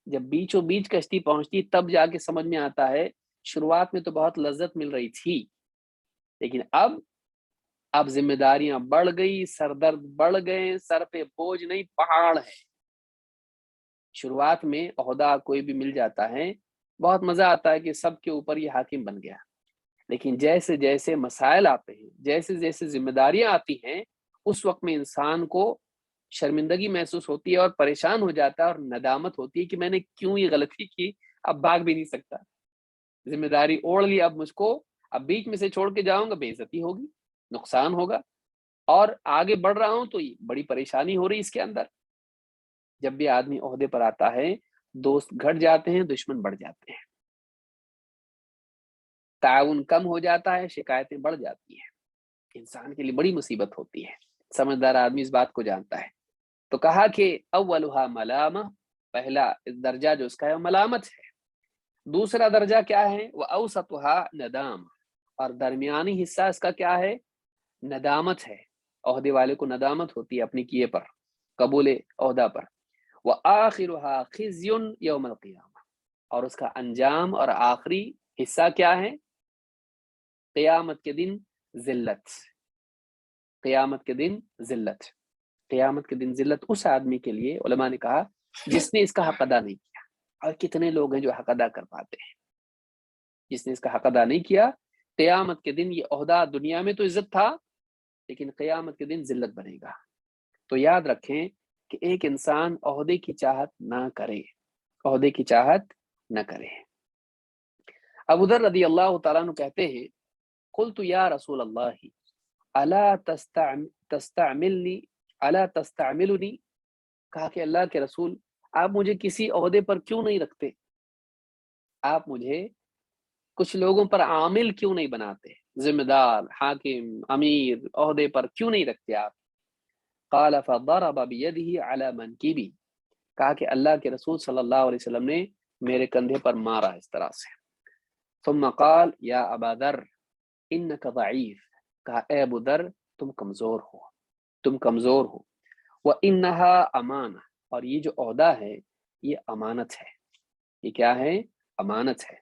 جب بیچوں بیچ کشتی پہنچتی تب جا کے سمجھ میں آتا ہے، شروعات میں تو بہت لذت مل رہی تھی، لیکن اب ذمہ داریاں بڑھ گئی، سر درد بڑھ گئے، سر پہ بوجھ نہیں، پہاڑ ہے۔ شروعات میں عہدہ کوئی بھی مل جاتا ہے، بہت مزہ آتا ہے کہ سب کے اوپر یہ حاکم بن گیا، لیکن جیسے جیسے مسائل آتے ہیں، جیسے جیسے ذمہ داریاں آتی ہیں، اس وقت میں انسان کو شرمندگی محسوس ہوتی ہے اور پریشان ہو جاتا ہے اور ندامت ہوتی ہے کہ میں نے کیوں یہ غلطی کی، اب بھاگ بھی نہیں سکتا، ذمہ داری اوڑھ لی، اب مجھ کو اب بیچ میں سے چھوڑ کے جاؤں گا، بے عزتی ہوگی، نقصان ہوگا، اور آگے بڑھ رہا ہوں تو بڑی پریشانی ہو رہی اس کے اندر۔ جب بھی آدمی عہدے پر آتا ہے، دوست گھٹ جاتے ہیں، دشمن بڑھ جاتے ہیں، تعاون کم ہو جاتا ہے، شکایتیں بڑھ جاتی ہیں، انسان کے لیے بڑی مصیبت ہوتی ہے۔ سمجھدار آدمی اس بات کو جانتا ہے۔ تو کہا کہ اولھا ملامہ، پہلا درجہ جو اس کا ہے وہ ملامت ہے۔ دوسرا درجہ کیا ہے؟ وَأَوْسَطُهَا ندام، اور درمیانی حصہ اس کا کیا ہے؟ ندامت ہے۔ عہدے والے کو ندامت ہوتی ہے اپنی کیے پر، قبول عہدہ پر۔ وَآخِرُهَا خِزْيٌ يَوْمَ الْقِيَامَةِ، اور اس کا انجام اور آخری حصہ کیا ہے؟ قیامت کے دن ذلت۔ قیامت کے دن ذلت، قیامت کے دن ذلت اس آدمی کے لیے، علماء نے کہا، جس نے اس کا حق ادا نہیں کیا۔ اور کتنے لوگ ہیں جو حق ادا کر پاتے ہیں؟ جس نے اس کا حق ادا نہیں کیا، قیامت کے دن یہ عہدہ دنیا میں تو عزت تھا، لیکن قیامت کے دن ذلت بنے گا۔ تو یاد رکھیں کہ ایک انسان عہدے کی چاہت نہ کرے، عہدے کی چاہت نہ کرے۔ ابو ذر رضی اللہ تعالیٰ عنہ کہتے ہیں، قلت یا رسول اللہ الا تستعملنی الا تستعملنی، کہا کہ اللہ کے رسول آپ مجھے کسی عہدے پر کیوں نہیں رکھتے؟ آپ مجھے کچھ لوگوں پر عامل کیوں نہیں بناتے؟ ذمہ دار، حاکم، امیر عہدے پر کیوں نہیں رکھتے آپ؟ قال فضرب بيده على منكبي، کہا کہ اللہ کے رسول صلی اللہ علیہ وسلم نے میرے کندھے پر مارا اس طرح سے۔ ثم قال یا ابا ذر انک ضعیف، کہا اے ابو ذر تم کمزور ہو، تم کمزور ہو۔ وانها امانہ، اور یہ جو عہدہ ہے یہ امانت ہے، یہ کیا ہے؟ امانت ہے۔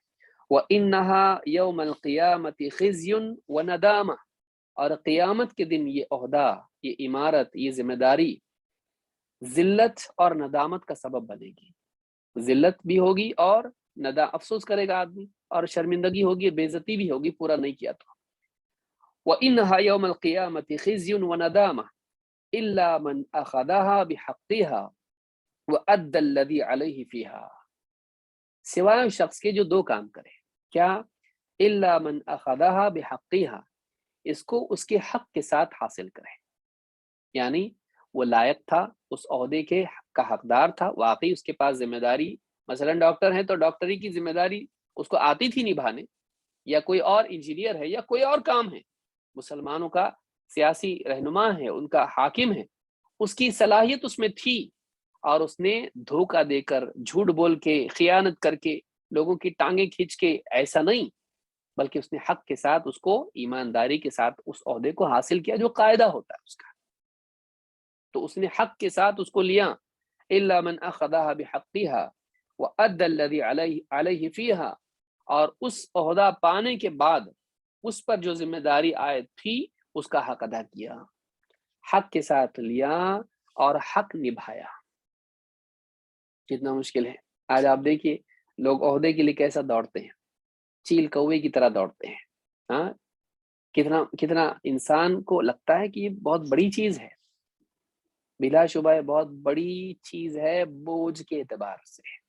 وانها یوم القیامۃ خزی وندامہ، اور قیامت کے دن یہ عہدہ، یہ عمارت، یہ ذمہ داری ذلت اور ندامت کا سبب بنے گی۔ ذلت بھی ہوگی اور افسوس کرے گا آدمی، اور شرمندگی ہوگی، بے عزتی بھی ہوگی پورا نہیں کیا تو۔ وَإِنَّهَا يَوْمَ الْقِيَامَةِ خِزْيٌ وَنَدَامَةٌ إِلَّا مَنْ أَخَذَهَا بِحَقِّهَا وَأَدَّى الَّذِي عَلَيْهِ فِيهَا، سوائے اس شخص کے جو دو کام کرے، کیا؟ إِلَّا مَنْ أَخَذَهَا بِحَقِّهَا، اس کو اس کے حق کے ساتھ حاصل کرے، یعنی وہ لائق تھا، اس عہدے کے کا حقدار تھا، واقعی اس کے پاس ذمہ داری، مثلا ڈاکٹر ہے تو ڈاکٹری کی ذمہ داری اس کو آتی تھی نبھانے، یا کوئی اور انجینئر ہے یا کوئی اور کام ہے، مسلمانوں کا سیاسی رہنما ہے، ان کا حاکم ہے، اس کی صلاحیت اس میں تھی، اور اس نے دھوکہ دے کر، جھوٹ بول کے، خیانت کر کے، لوگوں کی ٹانگیں کھینچ کے، ایسا نہیں، بلکہ اس نے حق کے ساتھ، اس کو ایمانداری کے ساتھ اس عہدے کو حاصل کیا جو قاعدہ ہوتا ہے اس کا، تو اس نے حق کے ساتھ اس کو لیا۔ الا من اخذها بحقها وادى الذي عليه فيها، اور اس عہدہ پانے کے بعد اس پر جو ذمہ داری عائد تھی اس کا حق ادا کیا، حق کے ساتھ لیا اور حق نبھایا۔ کتنا مشکل ہے آج آپ دیکھیے، لوگ عہدے کے لیے کیسا دوڑتے ہیں، چیل کوے کی طرح دوڑتے ہیں۔ ہاں، کتنا کتنا انسان کو لگتا ہے کہ یہ بہت بڑی چیز ہے، بلا شبہ بہت بڑی چیز ہے، بوجھ کے اعتبار سے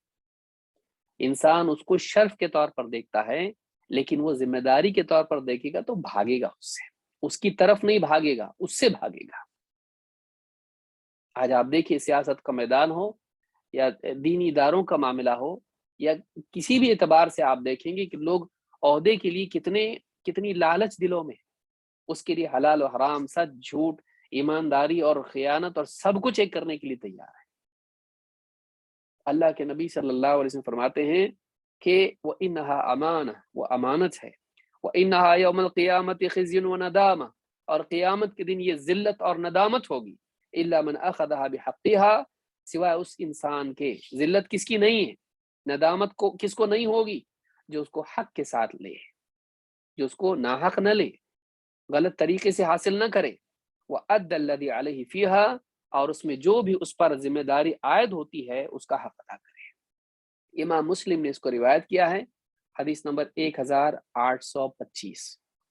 انسان اس کو شرف کے طور پر دیکھتا ہے، لیکن وہ ذمہ داری کے طور پر دیکھے گا تو بھاگے گا اس سے، اس کی طرف نہیں بھاگے گا، اس سے بھاگے گا۔ آج آپ دیکھیے، سیاست کا میدان ہو یا دینی اداروں کا معاملہ ہو یا کسی بھی اعتبار سے، آپ دیکھیں گے کہ لوگ عہدے کے لیے کتنی لالچ دلوں میں، اس کے لیے حلال و حرام، سچ جھوٹ، ایمانداری اور خیانت اور سب کچھ ایک کرنے کے لیے تیار ہے۔ اللہ کے نبی صلی اللہ علیہ وسلم فرماتے ہیں کہ وَإِنَّهَا أَمَانَةٌ، وہ امانت ہے، وَإِنَّهَا يَوْمَ الْقِيَامَةِ خِزْيٌ وَنَدَامَةٌ، اور قیامت کے دن یہ ذلت اور ندامت ہوگی، إِلَّا مَنْ أَخَذَهَا بِحَقِّهَا، سوائے اس انسان کے۔ ذلت کس کی نہیں ہے، ندامت کو کس کو نہیں ہوگی؟ جو اس کو حق کے ساتھ لے، جو اس کو ناحق نہ لے، غلط طریقے سے حاصل نہ کرے۔ وَأَدَّى الَّذِي عَلَيْهِ فِيهَا، اور اس میں جو بھی اس پر ذمہ داری عائد ہوتی ہے اس کا حق ادا کرے۔ امام مسلم نے اس کو روایت کیا ہے، حدیث نمبر 1825۔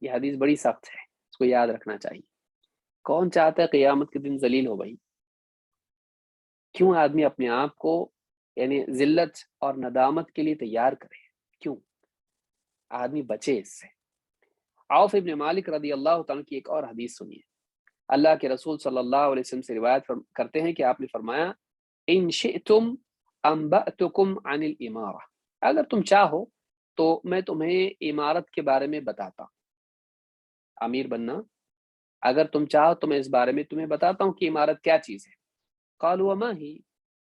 یہ حدیث بڑی سخت ہے، اس کو یاد رکھنا چاہیے۔ کون چاہتا ہے قیامت کے دن ذلیل ہو بھائی؟ کیوں آدمی اپنے آپ کو یعنی ذلت اور ندامت کے لیے تیار کرے؟ کیوں آدمی بچے اس سے؟ عوف ابن مالک رضی اللہ تعالیٰ کی ایک اور حدیث سنیے. اللہ کے رسول صلی اللہ علیہ وسلم سے روایت کرتے ہیں کہ آپ نے فرمایا ان شئتم انبأتکم عن الامارہ، اگر تم چاہو تو میں تمہیں امارت کے بارے میں بتاتا ہوں، امیر بننا. اگر تم چاہو تو میں اس بارے میں تمہیں بتاتا ہوں کہ امارت کیا چیز ہے. قالوا وما ہی،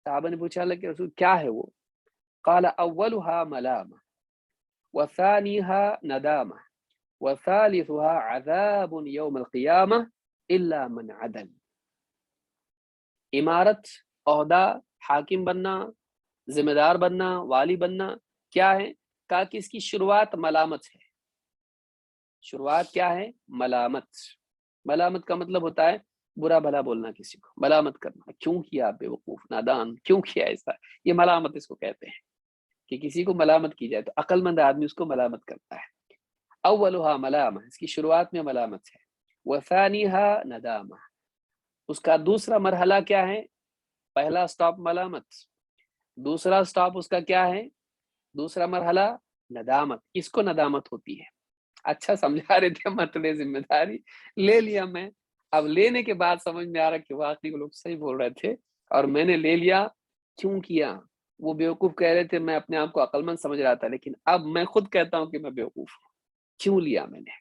صحابہ نے پوچھا اللہ کے رسول کیا ہے وہ؟ قال اولها ملامہ وثانیها ندامہ وثالثها عذاب یوم القیامہ الا من عدل. امارت، عہدہ، حاکم بننا، ذمہ دار بننا، والی بننا کیا ہے؟ کہا کہ اس کی شروعات ملامت ہے. شروعات کیا ہے؟ ملامت. ملامت کا مطلب ہوتا ہے برا بھلا بولنا، کسی کو ملامت کرنا، کیوں کیا بے وقوف نادان، کیوں کیا ایسا، یہ ملامت اس کو کہتے ہیں کہ کسی کو ملامت کی جائے تو عقل مند آدمی اس کو ملامت کرتا ہے. اولها ملامہ، اس کی شروعات میں ملامت ہے. وثانیها ندامہ، اس کا دوسرا مرحلہ کیا ہے؟ پہلا سٹاپ ملامت، دوسرا سٹاپ اس کا کیا ہے؟ دوسرا مرحلہ ندامت. اس کو ندامت ہوتی ہے. اچھا سمجھا رہے تھے مت لے ذمہ داری، لے لیا میں. اب لینے کے بعد سمجھ میں آ رہا کہ واقعی وہ لوگ صحیح بول رہے تھے اور میں نے لے لیا. کیوں کیا؟ وہ بیوقوف کہہ رہے تھے، میں اپنے آپ کو عقل مند سمجھ رہا تھا، لیکن اب میں خود کہتا ہوں کہ میں بیوقوف ہوں. کیوں لیا میں نے؟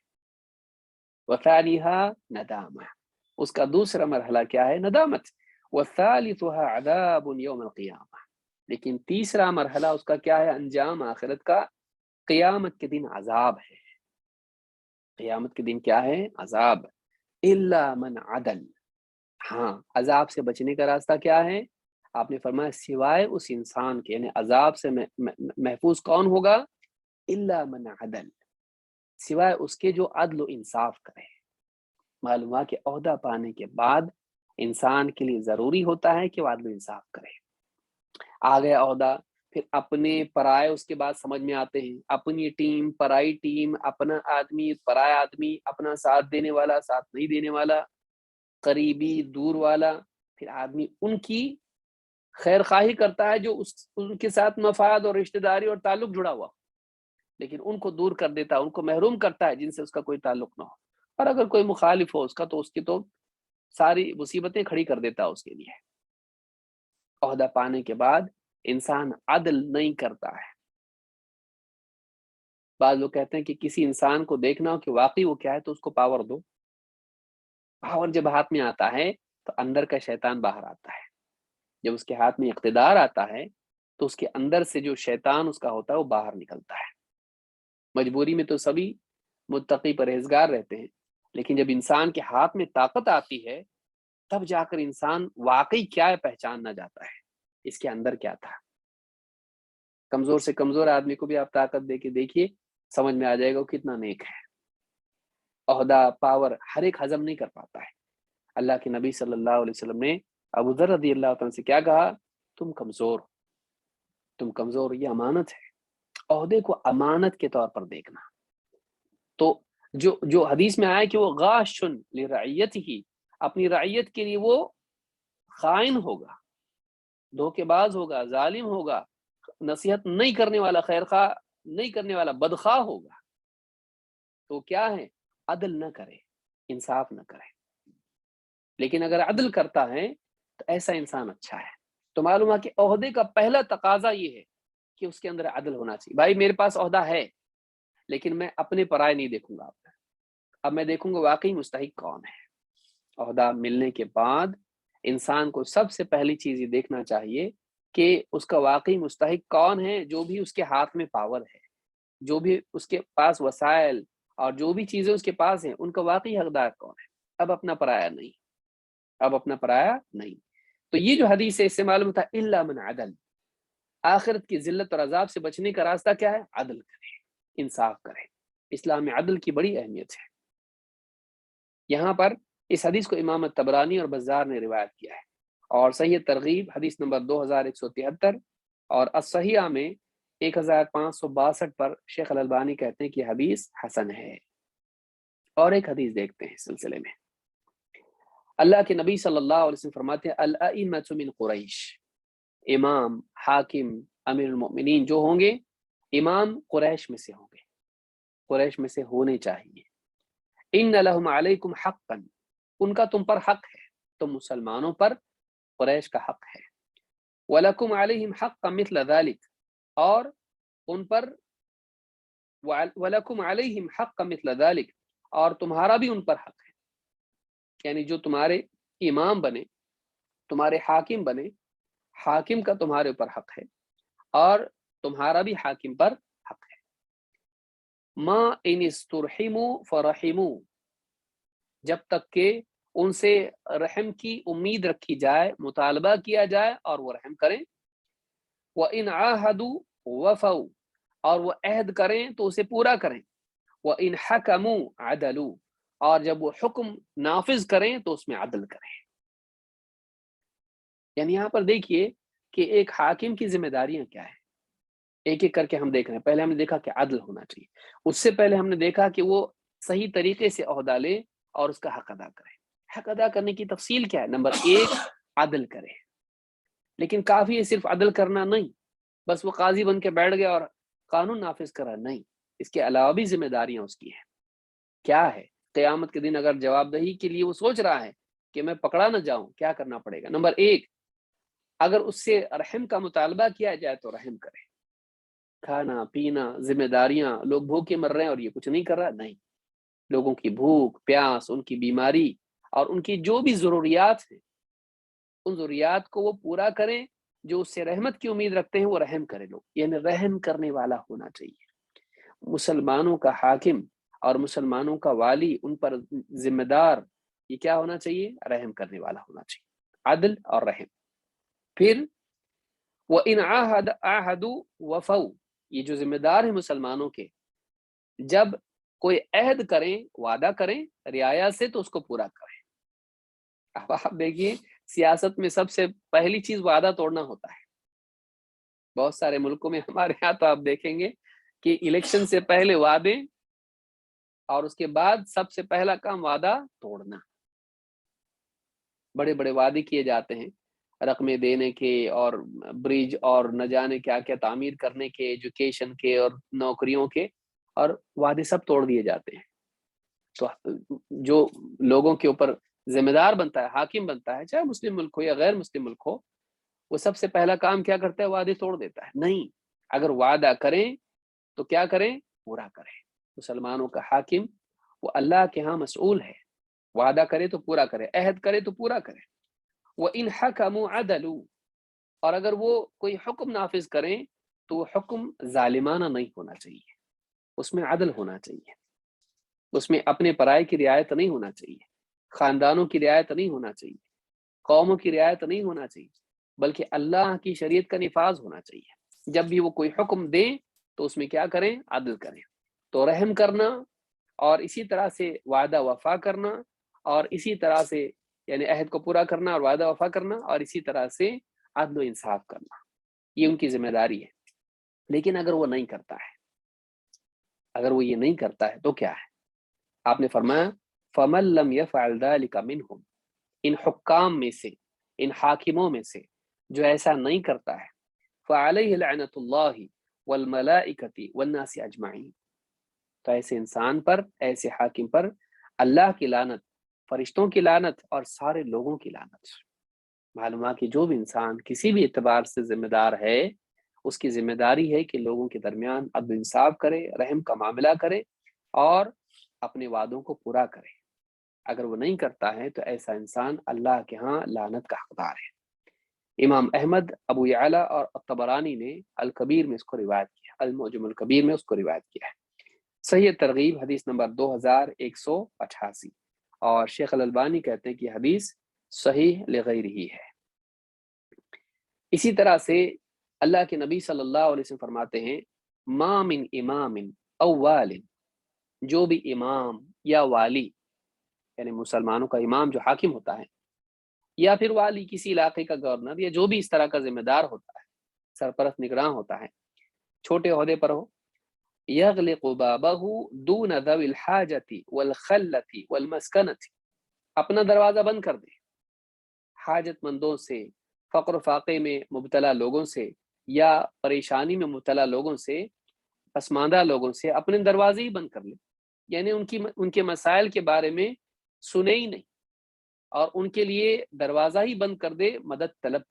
وثانیها ندامہ، اس کا دوسرا مرحلہ کیا ہے؟ ندامت. وثالثها عذاب یوم القیامہ، لیکن تیسرا مرحلہ اس کا کیا ہے؟ انجام آخرت کا، قیامت کے دن عذاب ہے. قیامت کے دن کیا ہے؟ عذاب. الا من عدل، ہاں عذاب سے بچنے کا راستہ کیا ہے؟ آپ نے فرمایا سوائے اس انسان کے، یعنی عذاب سے محفوظ کون ہوگا؟ الا من عدل، سوائے اس کے جو عدل و انصاف کرے. معلوم ہوا کہ عہدہ پانے کے بعد انسان کے لیے ضروری ہوتا ہے کہ وہ عدل و انصاف کرے. آ گیا عہدہ، پھر اپنے پرائے اس کے بعد سمجھ میں آتے ہیں. اپنی ٹیم، پرائی ٹیم، اپنا آدمی، پرایا آدمی، اپنا ساتھ دینے والا، ساتھ نہیں دینے والا، قریبی، دور والا. پھر آدمی ان کی خیر خواہی کرتا ہے جو ان کے ساتھ مفاد اور رشتہ داری اور تعلق جڑا ہوا، لیکن ان کو دور کر دیتا ہے، ان کو محروم کرتا ہے جن سے اس کا کوئی تعلق نہ ہو. اور اگر کوئی مخالف ہو اس کا تو اس کی تو ساری مصیبتیں کھڑی کر دیتا ہے اس کے لیے. عہدہ پانے کے بعد انسان عدل نہیں کرتا ہے. بعض لوگ کہتے ہیں کہ کسی انسان کو دیکھنا ہو کہ واقعی وہ کیا ہے تو اس کو پاور دو. پاور جب ہاتھ میں آتا ہے تو اندر کا شیطان باہر آتا ہے. جب اس کے ہاتھ میں اقتدار آتا ہے تو اس کے اندر سے جو شیطان اس کا ہوتا ہے وہ باہر نکلتا ہے. مجبوری میں تو سبھی متقی پرہیزگار رہتے ہیں، لیکن جب انسان کے ہاتھ میں طاقت آتی ہے تب جا کر انسان واقعی کیا ہے پہچاننا جاتا ہے، اس کے اندر کیا تھا. کمزور سے کمزور آدمی کو بھی آپ طاقت دے کے دیکھیے، سمجھ میں آ جائے گا وہ کتنا نیک ہے. عہدہ، پاور ہر ایک ہضم نہیں کر پاتا ہے. اللہ کے نبی صلی اللہ علیہ وسلم نے ابو ذر رضی اللہ تعالیٰ سے کیا کہا؟ تم کمزور، تم کمزور، یہ امانت ہے. عہدے کو امانت کے طور پر دیکھنا. تو جو حدیث میں آیا کہ وہ غاشن لرعیت ہی، اپنی رعیت کے لیے وہ خائن ہوگا، دھوکے باز ہوگا، ظالم ہوگا، نصیحت نہیں کرنے والا، خیر خواہ نہیں کرنے والا، بدخواہ ہوگا. تو کیا ہے؟ عدل نہ کرے، انصاف نہ کرے. لیکن اگر عدل کرتا ہے تو ایسا انسان اچھا ہے. تو معلوم ہے کہ عہدے کا پہلا تقاضا یہ ہے کہ اس کے اندر عدل ہونا چاہیے. بھائی میرے پاس عہدہ ہے لیکن میں اپنے پرائے نہیں دیکھوں گا. اب میں دیکھوں گا واقعی مستحق کون ہے. عہدہ ملنے کے بعد انسان کو سب سے پہلی چیز یہ دیکھنا چاہیے کہ اس کا واقعی مستحق کون ہے. جو بھی اس کے ہاتھ میں پاور ہے، جو بھی اس کے پاس وسائل اور جو بھی چیزیں اس کے پاس ہیں، ان کا واقعی حقدار کون ہے. اب اپنا پرایا نہیں، اب اپنا پرایا نہیں. تو یہ جو حدیث ہے اس سے معلوم تھا الا من عدل، آخرت کی ذلت اور عذاب سے بچنے کا راستہ کیا ہے؟ عدل کرے، انصاف کرے. اسلام میں عدل کی بڑی اہمیت ہے. یہاں پر اس حدیث کو امام طبرانی اور بزار نے روایت کیا ہے، اور صحیح ترغیب حدیث نمبر 2173 اور الصحیحہ میں 1562 پر شیخ الالبانی کہتے ہیں کہ حدیث حسن ہے. اور ایک حدیث دیکھتے ہیں اس سلسلے میں. اللہ کے نبی صلی اللہ علیہ وسلم فرماتے ہیں الائمۃ من قریش، امام، حاکم، امیر المؤمنین جو ہوں گے، امام قریش میں سے ہوں گے، قریش میں سے ہونے چاہیے. ان لہم علیکم حقا، ان کا تم پر حق ہے، تم مسلمانوں پر قریش کا حق ہے، وَلَكُمْ عَلَيْهِمْ حَقًّا مِثْلَ ذَلِكَ، اور ان پر وَلَكُمْ عَلَيْهِمْ حَقًّا مِثْلَ ذَلِكَ، اور تمہارا بھی ان پر حق ہے، یعنی جو تمہارے امام بنے، تمہارے حاکم بنے، حاکم کا تمہارے اوپر حق ہے اور تمہارا بھی حاکم پر حق ہے۔ ما ان استرحموا فرحموا، جب تک کہ ان سے رحم کی امید رکھی جائے، مطالبہ کیا جائے اور وہ رحم کریں۔ وَإِنْ عَاهَدُوا وَفَوْا، اور وہ عہد کریں تو اسے پورا کریں۔ وَإِنْ حَكَمُوا عَدَلُوا، اور جب وہ حکم نافذ کریں تو اس میں عدل کریں۔ یعنی یہاں پر دیکھیے کہ ایک حاکم کی ذمہ داریاں کیا ہیں، ایک ایک کر کے ہم دیکھ رہے ہیں۔ پہلے ہم نے دیکھا کہ عدل ہونا چاہیے، اس سے پہلے ہم نے دیکھا کہ وہ صحیح طریقے سے عہدہ لے اور اس کا حق ادا کرے۔ حق ادا کرنے کی تفصیل کیا ہے؟ نمبر ایک، عدل کرے۔ لیکن کافی ہے صرف عدل کرنا نہیں، بس وہ قاضی بن کے بیٹھ گیا اور قانون نافذ کرا نہیں، اس کے علاوہ بھی ذمہ داریاں اس کی ہیں۔ کیا ہے؟ قیامت کے دن اگر جواب دہی کے لیے وہ سوچ رہا ہے کہ میں پکڑا نہ جاؤں، کیا کرنا پڑے گا؟ نمبر ایک، اگر اس سے رحم کا مطالبہ کیا جائے تو رحم کرے۔ کھانا پینا، ذمہ داریاں، لوگ بھوکے مر رہے ہیں اور یہ کچھ نہیں کر رہا، نہیں، لوگوں کی بھوک پیاس، ان کی بیماری اور ان کی جو بھی ضروریات ہیں، ان ضروریات کو وہ پورا کریں۔ جو اس سے رحمت کی امید رکھتے ہیں وہ رحم کرے لوگ، یعنی رحم کرنے والا ہونا چاہیے۔ مسلمانوں کا حاکم اور مسلمانوں کا والی، ان پر ذمہ دار، یہ کیا ہونا چاہیے؟ رحم کرنے والا ہونا چاہیے، عدل اور رحم۔ پھر وَإِنْ عَاهَدُوا وَفَوْا، یہ جو ذمہ دار ہیں مسلمانوں کے، جب کوئی عہد کریں، وعدہ کریں رعایا سے تو اس کو پورا کریں۔ اب آپ دیکھیے سیاست میں سب سے پہلی چیز وعدہ توڑنا ہوتا ہے۔ بہت سارے ملکوں میں، ہمارے یہاں تو آپ دیکھیں گے کہ الیکشن سے پہلے وعدے اور اس کے بعد سب سے پہلا کام وعدہ توڑنا۔ بڑے بڑے وعدے کیے جاتے ہیں، رقمیں دینے کے اور برج اور نہ جانے کیا کیا تعمیر کرنے کے، ایجوکیشن کے اور نوکریوں کے، اور وعدے سب توڑ دیے جاتے ہیں۔ تو جو لوگوں کے اوپر ذمہ دار بنتا ہے، حاکم بنتا ہے، چاہے مسلم ملک ہو یا غیر مسلم ملک ہو، وہ سب سے پہلا کام کیا کرتا ہے؟ وعدے توڑ دیتا ہے۔ نہیں، اگر وعدہ کریں تو کیا کریں؟ پورا کریں۔ مسلمانوں کا حاکم وہ اللہ کے ہاں مسئول ہے، وعدہ کرے تو پورا کرے، عہد کرے تو پورا کرے۔ وَإِنْ حَكَمُوا عَدَلُوا، اور اگر وہ کوئی حکم نافذ کریں تو وہ حکم ظالمانہ نہیں ہونا چاہیے، اس میں عدل ہونا چاہیے، اس میں اپنے پرائے کی رعایت نہیں ہونا چاہیے، خاندانوں کی رعایت نہیں ہونا چاہیے، قوموں کی رعایت نہیں ہونا چاہیے، بلکہ اللہ کی شریعت کا نفاذ ہونا چاہیے۔ جب بھی وہ کوئی حکم دیں تو اس میں کیا کریں؟ عدل کریں۔ تو رحم کرنا، اور اسی طرح سے وعدہ وفا کرنا، اور اسی طرح سے یعنی عہد کو پورا کرنا اور وعدہ وفا کرنا، اور اسی طرح سے عدل و انصاف کرنا، یہ ان کی ذمہ داری ہے۔ لیکن اگر وہ نہیں کرتا ہے، اگر وہ یہ نہیں کرتا ہے تو کیا ہے؟ آپ نے فرمایا فَمَن لَّمْ يَفْعَلْ ذَلِكَ مِنْهُمْ، ان حکام میں سے، ان حاکموں میں سے جو ایسا نہیں کرتا ہے، فَعَلَيْهِ لَعْنَةُ اللَّهِ وَالْمَلَائِكَةِ وَالنَّاسِ أَجْمَعِينَ، تو ایسے انسان پر، ایسے حاکم پر اللہ کی لعنت، فرشتوں کی لعنت اور سارے لوگوں کی لعنت۔ معلوم ہے کہ جو بھی انسان کسی بھی اعتبار سے ذمہ دار ہے، اس کی ذمہ داری ہے کہ لوگوں کے درمیان عدل انصاف کرے، رحم کا معاملہ کرے اور اپنے وعدوں کو پورا کرے۔ اگر وہ نہیں کرتا ہے تو ایسا انسان اللہ کے ہاں لعنت کا حقدار ہے۔ امام احمد، ابو یعلا اور الطبرانی نے الکبیر میں اس کو روایت کیا، المعجم الکبیر میں اس کو روایت کیا ہے۔ صحیح ترغیب حدیث نمبر 2188، اور شیخ الالبانی کہتے ہیں کہ حدیث صحیح لغیرہ ہے۔ اسی طرح سے اللہ کے نبی صلی اللہ علیہ وسلم فرماتے ہیں ما من امام او وال، جو بھی امام یا والی، یعنی مسلمانوں کا امام جو حاکم ہوتا ہے، یا پھر والی کسی علاقے کا گورنر، یا جو بھی اس طرح کا ذمہ دار ہوتا ہے، سرپرست نگراں ہوتا ہے، چھوٹے عہدے پر ہو، یغلق بابہ دون ذوی الحاجۃ والخلۃ والمسکنۃ، اپنا دروازہ بند کر دے، حاجت مندوں سے، فقر و فاقے میں مبتلا لوگوں سے، یا پریشانی میں مبتلا لوگوں سے، پسماندہ لوگوں سے اپنے دروازے ہی بند کر لے، یعنی ان کے مسائل کے بارے میں سنے ہی نہیں، اور ان کے لیے دروازہ ہی بند کر دے مدد طلب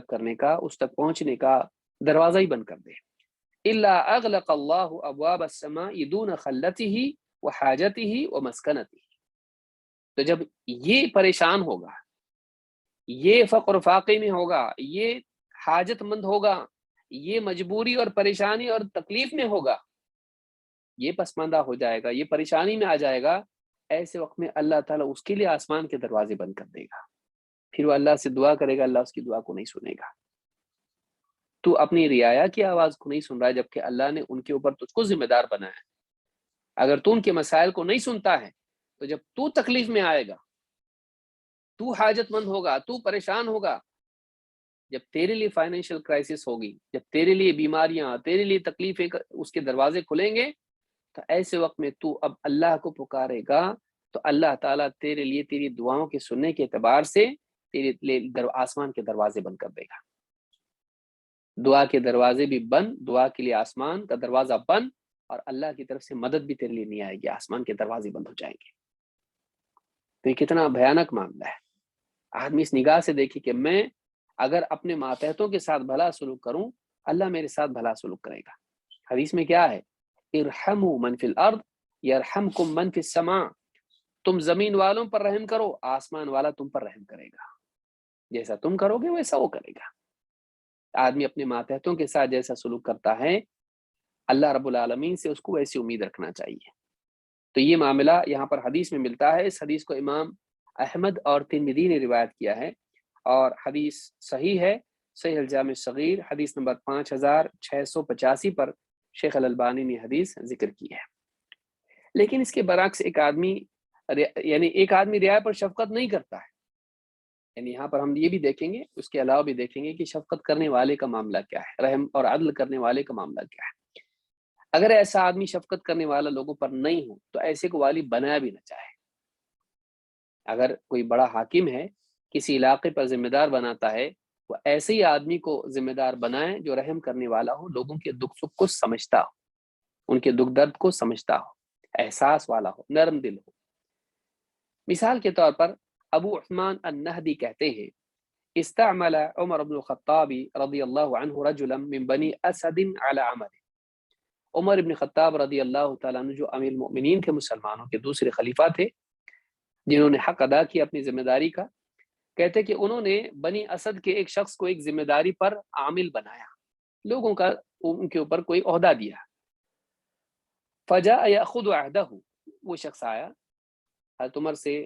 کرنے کا، اس تک پہنچنے کا دروازہ ہی بند کر دے۔ الا اغلق اللہ ابواب السماء دون خلته وحاجته ومسکنته، تو جب یہ پریشان ہوگا، یہ فقر فاقے میں ہوگا، یہ حاجت مند ہوگا، یہ مجبوری اور پریشانی اور تکلیف میں ہوگا، یہ پسماندہ ہو جائے گا، یہ پریشانی میں آ جائے گا، ایسے وقت میں اللہ تعالیٰ اس کے لیے آسمان کے دروازے بند کر دے گا، پھر وہ اللہ سے دعا کرے گا، اللہ اس کی دعا کو نہیں سنے گا۔ تو اپنی رعایا کی آواز کو نہیں سن رہا ہے، جبکہ اللہ نے ان کے اوپر تجھ کو ذمہ دار بنایا ہے۔ اگر تو ان کے مسائل کو نہیں سنتا ہے تو جب تو تکلیف میں آئے گا، تو حاجت مند ہوگا، تو پریشان ہوگا، جب تیرے لیے فائنینشیل کرائسس ہوگی، جب تیرے لیے بیماریاں، تیرے لیے تکلیفیں، اس کے دروازے کھلیں گے، تو ایسے وقت میں تو اب اللہ کو پکارے گا تو اللہ تعالیٰ تیرے لیے تیری دعاؤں کے سننے کے اعتبار سے تیرے لیے آسمان کے دروازے بند کر دے گا۔ دعا کے دروازے بھی بند، دعا کے لیے آسمان کا دروازہ بند، اور اللہ کی طرف سے مدد بھی تیرے لیے نہیں آئے گی، آسمان کے دروازے بند ہو جائیں گے۔ تو یہ کتنا بھیانک معاملہ ہے۔ آدمی اس نگاہ سے دیکھے کہ میں اگر اپنے ماتحتوں کے ساتھ بھلا سلوک کروں، اللہ میرے ساتھ بھلا سلوک کرے گا۔ حدیث میں کیا ہے؟ ارحموا من فی الارض یرحمکم من فی السماء، تم زمین والوں پر رحم کرو، آسمان والا تم پر رحم کرے گا، جیسا تم کرو گے ویسا وہ کرے گا۔ آدمی اپنے ماتحتوں کے ساتھ جیسا سلوک کرتا ہے، اللہ رب العالمین سے اس کو ویسی امید رکھنا چاہیے۔ تو یہ معاملہ یہاں پر حدیث میں ملتا ہے۔ اس حدیث کو امام احمد اور ترمذی نے روایت کیا ہے، اور حدیث صحیح ہے، صحیح الجامع الصغیر حدیث نمبر 5685 پر شیخ الالبانی نے حدیث ذکر کی ہے۔ لیکن اس کے برعکس ایک آدمی رعایا پر شفقت نہیں کرتا ہے، یعنی یہاں پر ہم یہ بھی دیکھیں گے، اس کے علاوہ بھی دیکھیں گے کہ شفقت کرنے والے کا معاملہ کیا ہے، رحم اور عدل کرنے والے کا معاملہ کیا ہے۔ اگر ایسا آدمی شفقت کرنے والا لوگوں پر نہیں ہو تو ایسے کو والی بنایا بھی نہ چاہے۔ اگر کوئی بڑا حاکم ہے، کسی علاقے پر ذمہ دار بناتا ہے، وہ ایسے ہی آدمی کو ذمہ دار بنائے جو رحم کرنے والا ہو، لوگوں کے دکھ سکھ کو سمجھتا ہو، ان کے دکھ درد کو سمجھتا ہو، احساس والا ہو، نرم دل ہو۔ مثال کے طور پر ابو عثمان النہدی کہتے ہیں، استعمل عمر بن الخطاب رضی اللہ عنہ رجلا من بنی اسد على عمل، عمر بن خطاب رضی اللہ تعالیٰ عنہ جو امیر المؤمنین کے مسلمانوں کے دوسرے خلیفہ تھے، جنہوں نے حق ادا کیا اپنی ذمہ داری کا، کہتے کہ انہوں نے بنی اسد کے ایک شخص کو ایک ذمہ داری پر عامل بنایا، لوگوں کا ان کے اوپر کوئی عہدہ دیا۔ فجاء یاخذ عہدہ، وہ شخص آیا حضرت عمر سے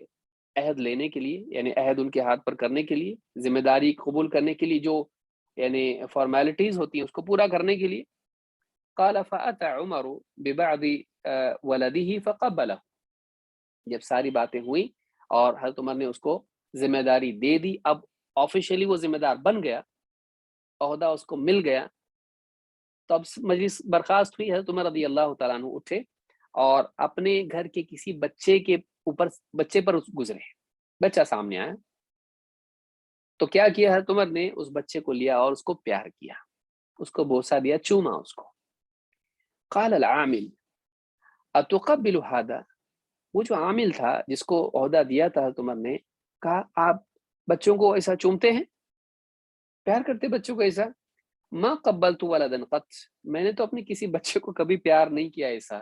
عہد لینے کے لیے، یعنی عہد ان کے ہاتھ پر کرنے کے لیے، ذمہ داری قبول کرنے کے لیے جو یعنی فارمیلٹیز ہوتی ہیں اس کو پورا کرنے کے لیے۔ قال فأتى عمر ببعض ولده فقبله، جب ساری باتیں ہوئی اور حضرت عمر نے اس کو ذمہ داری دے دی، اب آفیشیلی وہ ذمہ دار بن گیا، عہدہ اس کو مل گیا، تو اب مجلس برخاست ہوئی، حضرت عمر رضی اللہ تعالیٰ عنہ اٹھے اور اپنے گھر کے کسی بچے پر گزرے، بچہ سامنے آیا، تو کیا کیا حضرت عمر نے اس بچے کو لیا اور اس کو پیار کیا، اس کو بوسہ دیا، چوما اس کو۔ قال العامل اتقبل هذا، وہ جو عامل تھا جس کو عہدہ دیا تھا حضرت عمر نے، کہا آپ بچوں کو ایسا چومتے ہیں، پیار کرتے بچوں کو ایسا؟ ما قبلت ولدا قط، میں نے تو اپنے کسی بچے کو کبھی پیار نہیں کیا ایسا،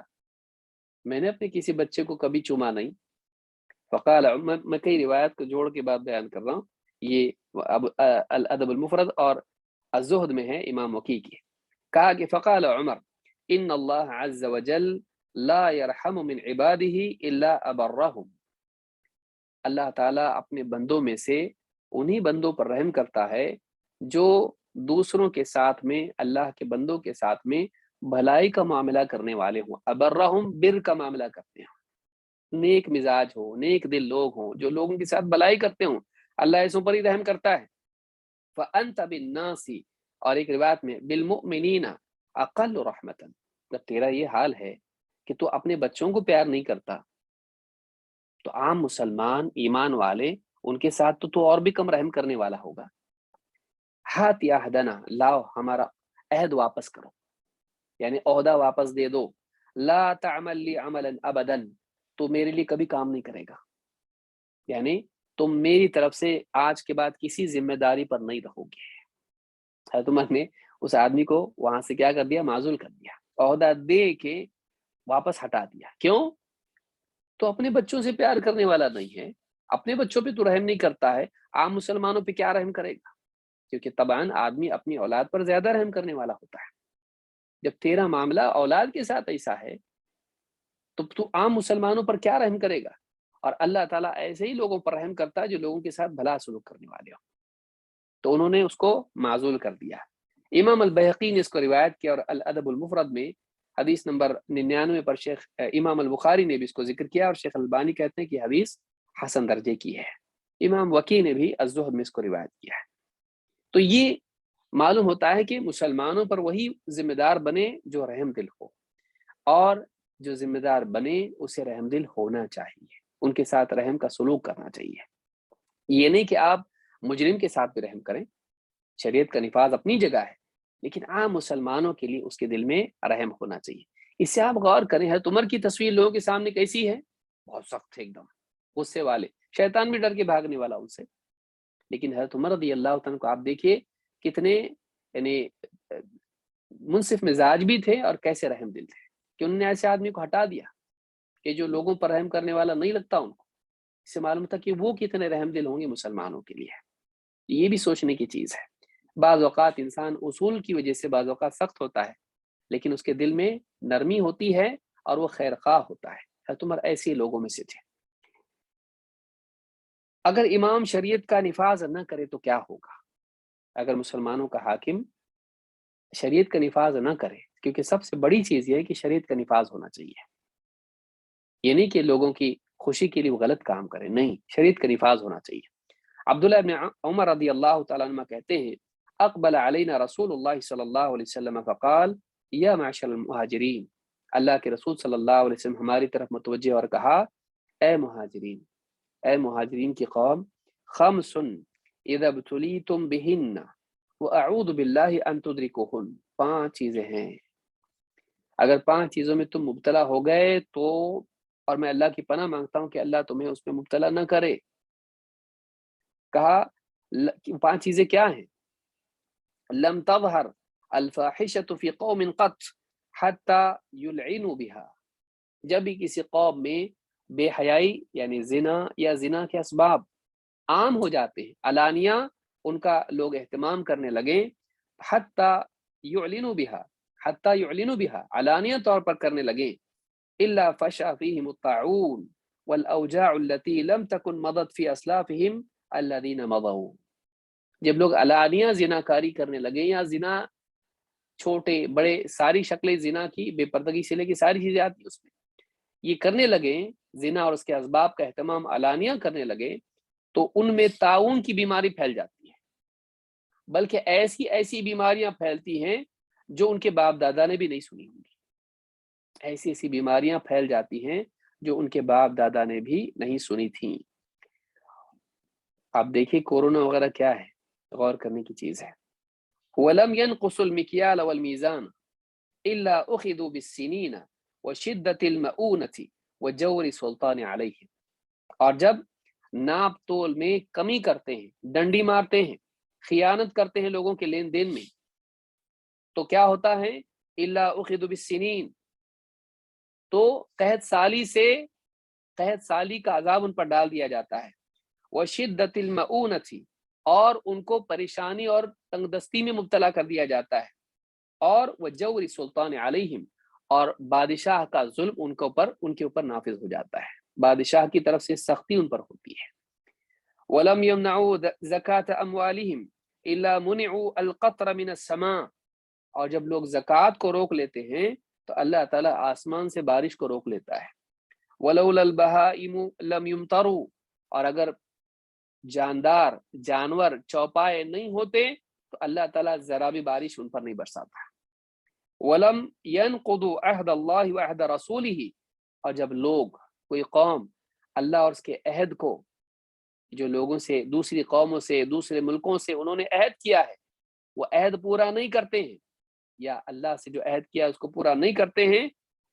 میں نے اپنے کسی بچے کو کبھی چوما نہیں۔ فقال عمر، میں کئی روایت کو جوڑ کے بات بیان کر رہا ہوں، یہ الادب المفرد اور الزہد میں ہے امام وقی کی، کہا کہ فقال عمر ان اللہ عز وجل لا يرحم من عباده الا ابرهم، اللہ تعالیٰ اپنے بندوں میں سے انہی بندوں پر رحم کرتا ہے جو دوسروں کے ساتھ میں، اللہ کے بندوں کے ساتھ میں بھلائی کا معاملہ کرنے والے ہوں، ابرہم بر کا معاملہ کرتے ہیں، نیک مزاج ہو، نیک دل لوگ ہوں جو لوگوں کے ساتھ بھلائی کرتے ہوں، اللہ ایسوں پر ہی رحم کرتا ہے۔ فأنت بالناس، اور ایک روایت میں بالمؤمنین اقل رحمتا، جب تیرا یہ حال ہے کہ تو اپنے بچوں کو پیار نہیں کرتا، تو عام مسلمان ایمان والے ان کے ساتھ تو اور بھی کم رحم کرنے والا ہوگا۔ ہاتھ یا عہدنا، لاؤ ہمارا عہد واپس کرو، یعنی عہدہ واپس دے دو، لا تعمل لی عملا ابدا، تو میرے لیے کبھی کام نہیں کرے گا، یعنی تم میری طرف سے آج کے بعد کسی ذمہ داری پر نہیں رہو گے۔ حضرت عمر نے اس آدمی کو وہاں سے کیا کر دیا، معزول کر دیا، عہدہ دے کے واپس ہٹا دیا۔ کیوں؟ تو اپنے بچوں سے پیار کرنے والا نہیں ہے، اپنے بچوں پہ تو رحم نہیں کرتا ہے، عام مسلمانوں پہ کیا رحم کرے گا؟ کیونکہ طبعاً آدمی اپنی اولاد پر زیادہ رحم کرنے والا ہوتا ہے۔ جب تیرا معاملہ اولاد کے ساتھ ایسا ہے تو عام مسلمانوں پر کیا رحم کرے گا؟ اور اللہ تعالیٰ ایسے ہی لوگوں پر رحم کرتا ہے جو لوگوں کے ساتھ بھلا سلوک کرنے والے ہوں۔ تو انہوں نے اس کو معزول کر دیا۔ امام البیہقی نے اس کو روایت کیا، اور الادب المفرد میں حدیث نمبر 99 پر شیخ امام البخاری نے بھی اس کو ذکر کیا، اور شیخ البانی کہتے ہیں کہ حدیث حسن درجے کی ہے۔ امام وکی نے بھی الزہد میں اس کو روایت کیا ہے۔ تو یہ معلوم ہوتا ہے کہ مسلمانوں پر وہی ذمہ دار بنے جو رحم دل ہو، اور جو ذمہ دار بنے اسے رحم دل ہونا چاہیے، ان کے ساتھ رحم کا سلوک کرنا چاہیے۔ یہ نہیں کہ آپ مجرم کے ساتھ بھی رحم کریں، شریعت کا نفاذ اپنی جگہ ہے، لیکن عام مسلمانوں کے لیے اس کے دل میں رحم ہونا چاہیے۔ اس سے آپ غور کریں، حضرت عمر کی تصویر لوگوں کے سامنے کیسی ہے؟ بہت سخت ہے، ایک دم غصے والے، شیطان بھی ڈر کے بھاگنے والا ان سے۔ لیکن حضرت عمر رضی اللہ عنہ کو آپ دیکھیے کتنے یعنی منصف مزاج بھی تھے، اور کیسے رحم دل تھے کہ انہوں نے ایسے آدمی کو ہٹا دیا کہ جو لوگوں پر رحم کرنے والا نہیں لگتا ان کو۔ اس سے معلوم تھا کہ وہ کتنے رحم دل ہوں گے مسلمانوں کے لیے۔ یہ بھی سوچنے کی چیز ہے۔ بعض اوقات انسان اصول کی وجہ سے بعض اوقات سخت ہوتا ہے، لیکن اس کے دل میں نرمی ہوتی ہے اور وہ خیر خواہ ہوتا ہے۔ حضرت عمر ایسے لوگوں میں سے تھے۔ اگر امام شریعت کا نفاذ نہ کرے تو کیا ہوگا؟ اگر مسلمانوں کا حاکم شریعت کا نفاذ نہ کرے، کیونکہ سب سے بڑی چیز یہ ہے کہ شریعت کا نفاذ ہونا چاہیے، یہ نہیں کہ لوگوں کی خوشی کے لیے وہ غلط کام کرے، نہیں، شریعت کا نفاذ ہونا چاہیے۔ عبداللہ ابن عمر رضی اللہ تعالیٰ عنہ کہتے ہیں، اقبل علینا رسول اللہ صلی اللہ علیہ وسلم فقال یا معشر المہاجرین، اللہ کے رسول صلی اللہ علیہ وسلم ہماری طرف متوجہ اور کہا، اے مہاجرین، اے مہاجرین کی قوم، خمس اذا ابتلیتم بہن واعوذ باللہ ان تدرکوہن، 5 چیزیں ہیں، اگر 5 چیزوں میں تم مبتلا ہو گئے تو، اور میں اللہ کی پناہ مانگتا ہوں کہ اللہ تمہیں اس میں مبتلا نہ کرے۔ کہا 5 چیزیں کیا ہیں؟ لم تظہر الفاحشۃ فی قوم قط حتی یلعنوا بها، جب بھی کسی قوم میں بے حیائی یعنی زنا یا زنا کے اسباب عام ہو جاتے ہیں، علانیہ ان کا لوگ اہتمام کرنے لگیں، حتی یعلنوا بها، حتی یعلنوا بها، علانیہ طور پر کرنے لگیں، الا فشا فیہم الطاعون والاوجاع التي لم تكن مضت في اسلافهم الذين مضوا، جب لوگ علانیہ زنا کاری کرنے لگے، یا زنا چھوٹے بڑے ساری شکلیں زنا کی، بے پردگی سے لے کے ساری چیزیں آتی اس میں، یہ کرنے لگے، زنا اور اس کے اسباب کا اہتمام علانیہ کرنے لگے، تو ان میں طاعون کی بیماری پھیل جاتی ہے، بلکہ ایسی ایسی بیماریاں پھیلتی ہیں جو ان کے باپ دادا نے بھی نہیں سنی ہوں گی، ایسی ایسی بیماریاں پھیل جاتی ہیں جو ان کے باپ دادا نے بھی نہیں سنی تھیں۔ آپ دیکھیں کورونا وغیرہ کیا ہے، غور کرنے کی چیز ہے۔ وَلَمْ يَنْقُصُ الْمِكْيَالَ وَالْمِيزَانَ إِلَّا أُخِذُوا بِالسِّنِينَ وَشِدَّةِ الْمَؤُونَةِ وَجَوْرِ السُّلْطَانِ عَلَيْهِمْ، اور جب ناپ تول میں کمی کرتے ہیں، ڈنڈی مارتے ہیں، خیانت کرتے ہیں لوگوں کے لین دین میں، تو کیا ہوتا ہے؟ إِلَّا أُخِذُوا بِالسِّنِينَ، تو قحط سالی کا عذاب ان پر ڈال دیا جاتا ہے، وَشِدَّةِ الْمَؤُونَةِ، اور ان کو پریشانی اور تنگ دستی میں مبتلا کر دیا جاتا ہے، اور وَجَوْرِ السُّلْطَانِ عَلَيْهِمْ، اور بادشاہ کا ظلم ان کے اوپر نافذ ہو جاتا ہے، بادشاہ کی طرف سے سختی ان پر ہوتی ہے۔ وَلَمْ يَمْنَعُوا زَكَاةَ أَمْوَالِهِمْ إِلَّا مُنِعُوا الْقَطْرَ مِنَ السَّمَاءِ، اور جب لوگ زکوٰۃ کو روک لیتے ہیں تو اللہ تعالیٰ آسمان سے بارش کو روک لیتا ہے۔ وَلَوْلَا الْبَهَائِمُ لَمْ يُمْطَرُوا، اور اگر جاندار جانور چوپائے نہیں ہوتے تو اللہ تعالیٰ ذرا بھی بارش ان پر نہیں برساتا۔ وَلَمْ يَنْقُضُوا عَهْدَ اللَّهِ وَعَهْدَ رَسُولِهِ، اور جب لوگ کوئی قوم اللہ اور اس کے عہد کو، جو لوگوں سے دوسری قوموں سے دوسرے ملکوں سے انہوں نے عہد کیا ہے، وہ عہد پورا نہیں کرتے ہیں، یا اللہ سے جو عہد کیا ہے اس کو پورا نہیں کرتے ہیں،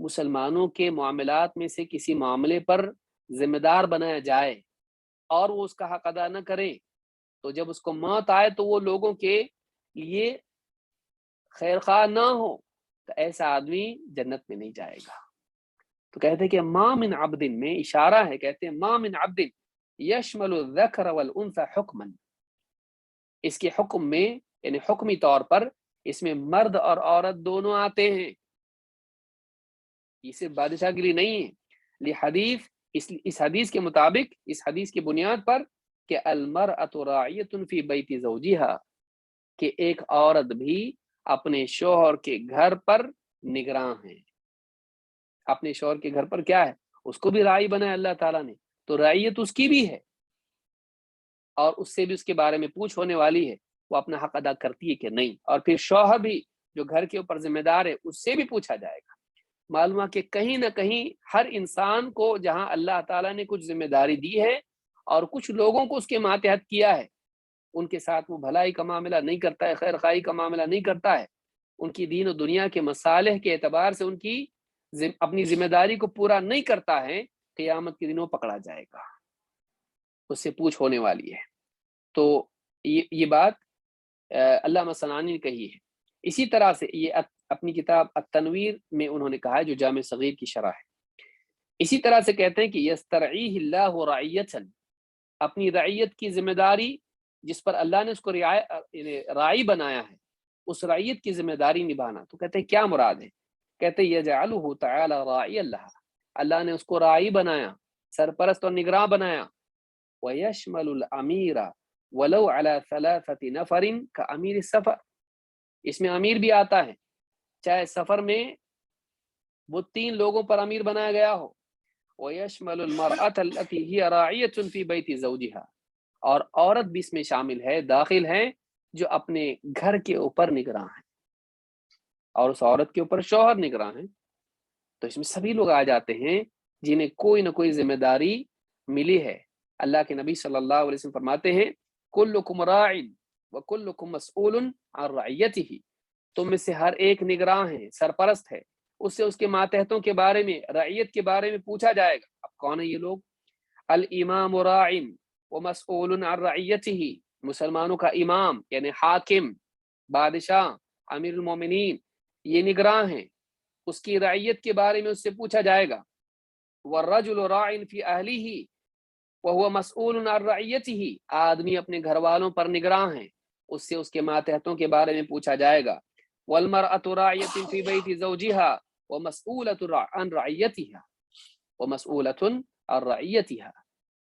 مسلمانوں کے معاملات میں سے کسی معاملے پر ذمہ دار بنایا جائے اور وہ اس کا حق ادا نہ کرے، تو جب اس کو موت آئے تو وہ لوگوں کے لیے خیر خواہ نہ ہو، تو ایسا آدمی جنت میں نہیں جائے گا۔ تو کہتے ہیں کہ ما من عبد میں اشارہ ہے، کہتے ہیں ما من عبد یشمل الذکر والانثى حکما، اس کے حکم میں یعنی حکمی طور پر اس میں مرد اور عورت دونوں آتے ہیں، یہ صرف بادشاہ کے لیے نہیں ہے۔ لحدیث اس حدیث کے مطابق، اس حدیث کی بنیاد پر کہ المرأة راعیۃ فی بیت زوجہا، کہ ایک عورت بھی اپنے شوہر کے گھر پر نگراں ہے۔ اپنے شوہر کے گھر پر کیا ہے؟ اس کو بھی راعی بنایا اللہ تعالیٰ نے، تو رعیت اس کی بھی ہے اور اس سے بھی اس کے بارے میں پوچھ ہونے والی ہے، وہ اپنا حق ادا کرتی ہے کہ نہیں۔ اور پھر شوہر بھی جو گھر کے اوپر ذمہ دار ہے، اس سے بھی پوچھا جائے گا۔ معلوم ہے کہ کہیں نہ کہیں ہر انسان کو جہاں اللہ تعالیٰ نے کچھ ذمہ داری دی ہے اور کچھ لوگوں کو اس کے ماتحت کیا ہے، ان کے ساتھ وہ بھلائی کا معاملہ نہیں کرتا ہے، خیر خواہی کا معاملہ نہیں کرتا ہے، ان کی دین و دنیا کے مصالح کے اعتبار سے ان کی اپنی ذمہ داری کو پورا نہیں کرتا ہے، قیامت کے دنوں پکڑا جائے گا، اس سے پوچھ ہونے والی ہے۔ تو یہ بات علامہ صنعانی نے کہی ہے۔ اسی طرح سے یہ اپنی کتاب التنویر میں انہوں نے کہا ہے، جو جامع صغیر کی شرح ہے۔ اسی طرح سے کہتے ہیں کہ یسترعیہ اللہ رعیۃ، اپنی رعیت کی ذمہ داری جس پر اللہ نے اس کو راعی بنایا ہے، اس رعیت کی ذمہ داری نبھانا۔ تو کہتے ہیں کیا مراد ہے؟ کہتے ہیں یجعلہ تعالی راعی اللہ، اللہ نے اس کو راعی بنایا، سرپرست اور نگراں بنایا۔ ویشمل الامیر ولو علی ثلاثۃ نفر کامیر السفر، اس میں امیر بھی آتا ہے، چاہے سفر میں وہ 3 لوگوں پر امیر بنایا گیا ہو۔ ویشمل المرأۃ التی ہی راعیۃ فی بیت زوجہا، اور عورت بھی اس میں شامل ہے، داخل ہے، جو اپنے گھر کے اوپر نگراں ہے، اور اس عورت کے اوپر شوہر نگراں ہے۔ تو اس میں سبھی لوگ آ جاتے ہیں جنہیں کوئی نہ کوئی ذمہ داری ملی ہے۔ اللہ کے نبی صلی اللہ علیہ وسلم فرماتے ہیں کلکم راع وکلکم مسئول عن رعیتہ، تم میں سے ہر ایک نگراں ہے، سرپرست ہے، اس سے اس کے ماتحتوں کے بارے میں، رعیت کے بارے میں پوچھا جائے گا۔ اب کون ہے یہ لوگ؟ الامام راع ومسئول عن رعیتہ، مسلمانوں کا امام یعنی حاکم، بادشاہ، امیر المومنین، یہ نگراں ہیں، اس کی رعیت کے بارے میں اس سے پوچھا جائے گا۔ والرجل راع فی اہلہ وہو مسئول عن رعیتہ، آدمی اپنے گھر والوں پر نگراں ہیں، اس سے اس کے ماتحتوں کے بارے میں پوچھا جائے گا۔ والمرأة راعیۃ فی بیت زوجہا ومسئولۃ عن رعیتہا ومسئولۃ عن رعیتہا،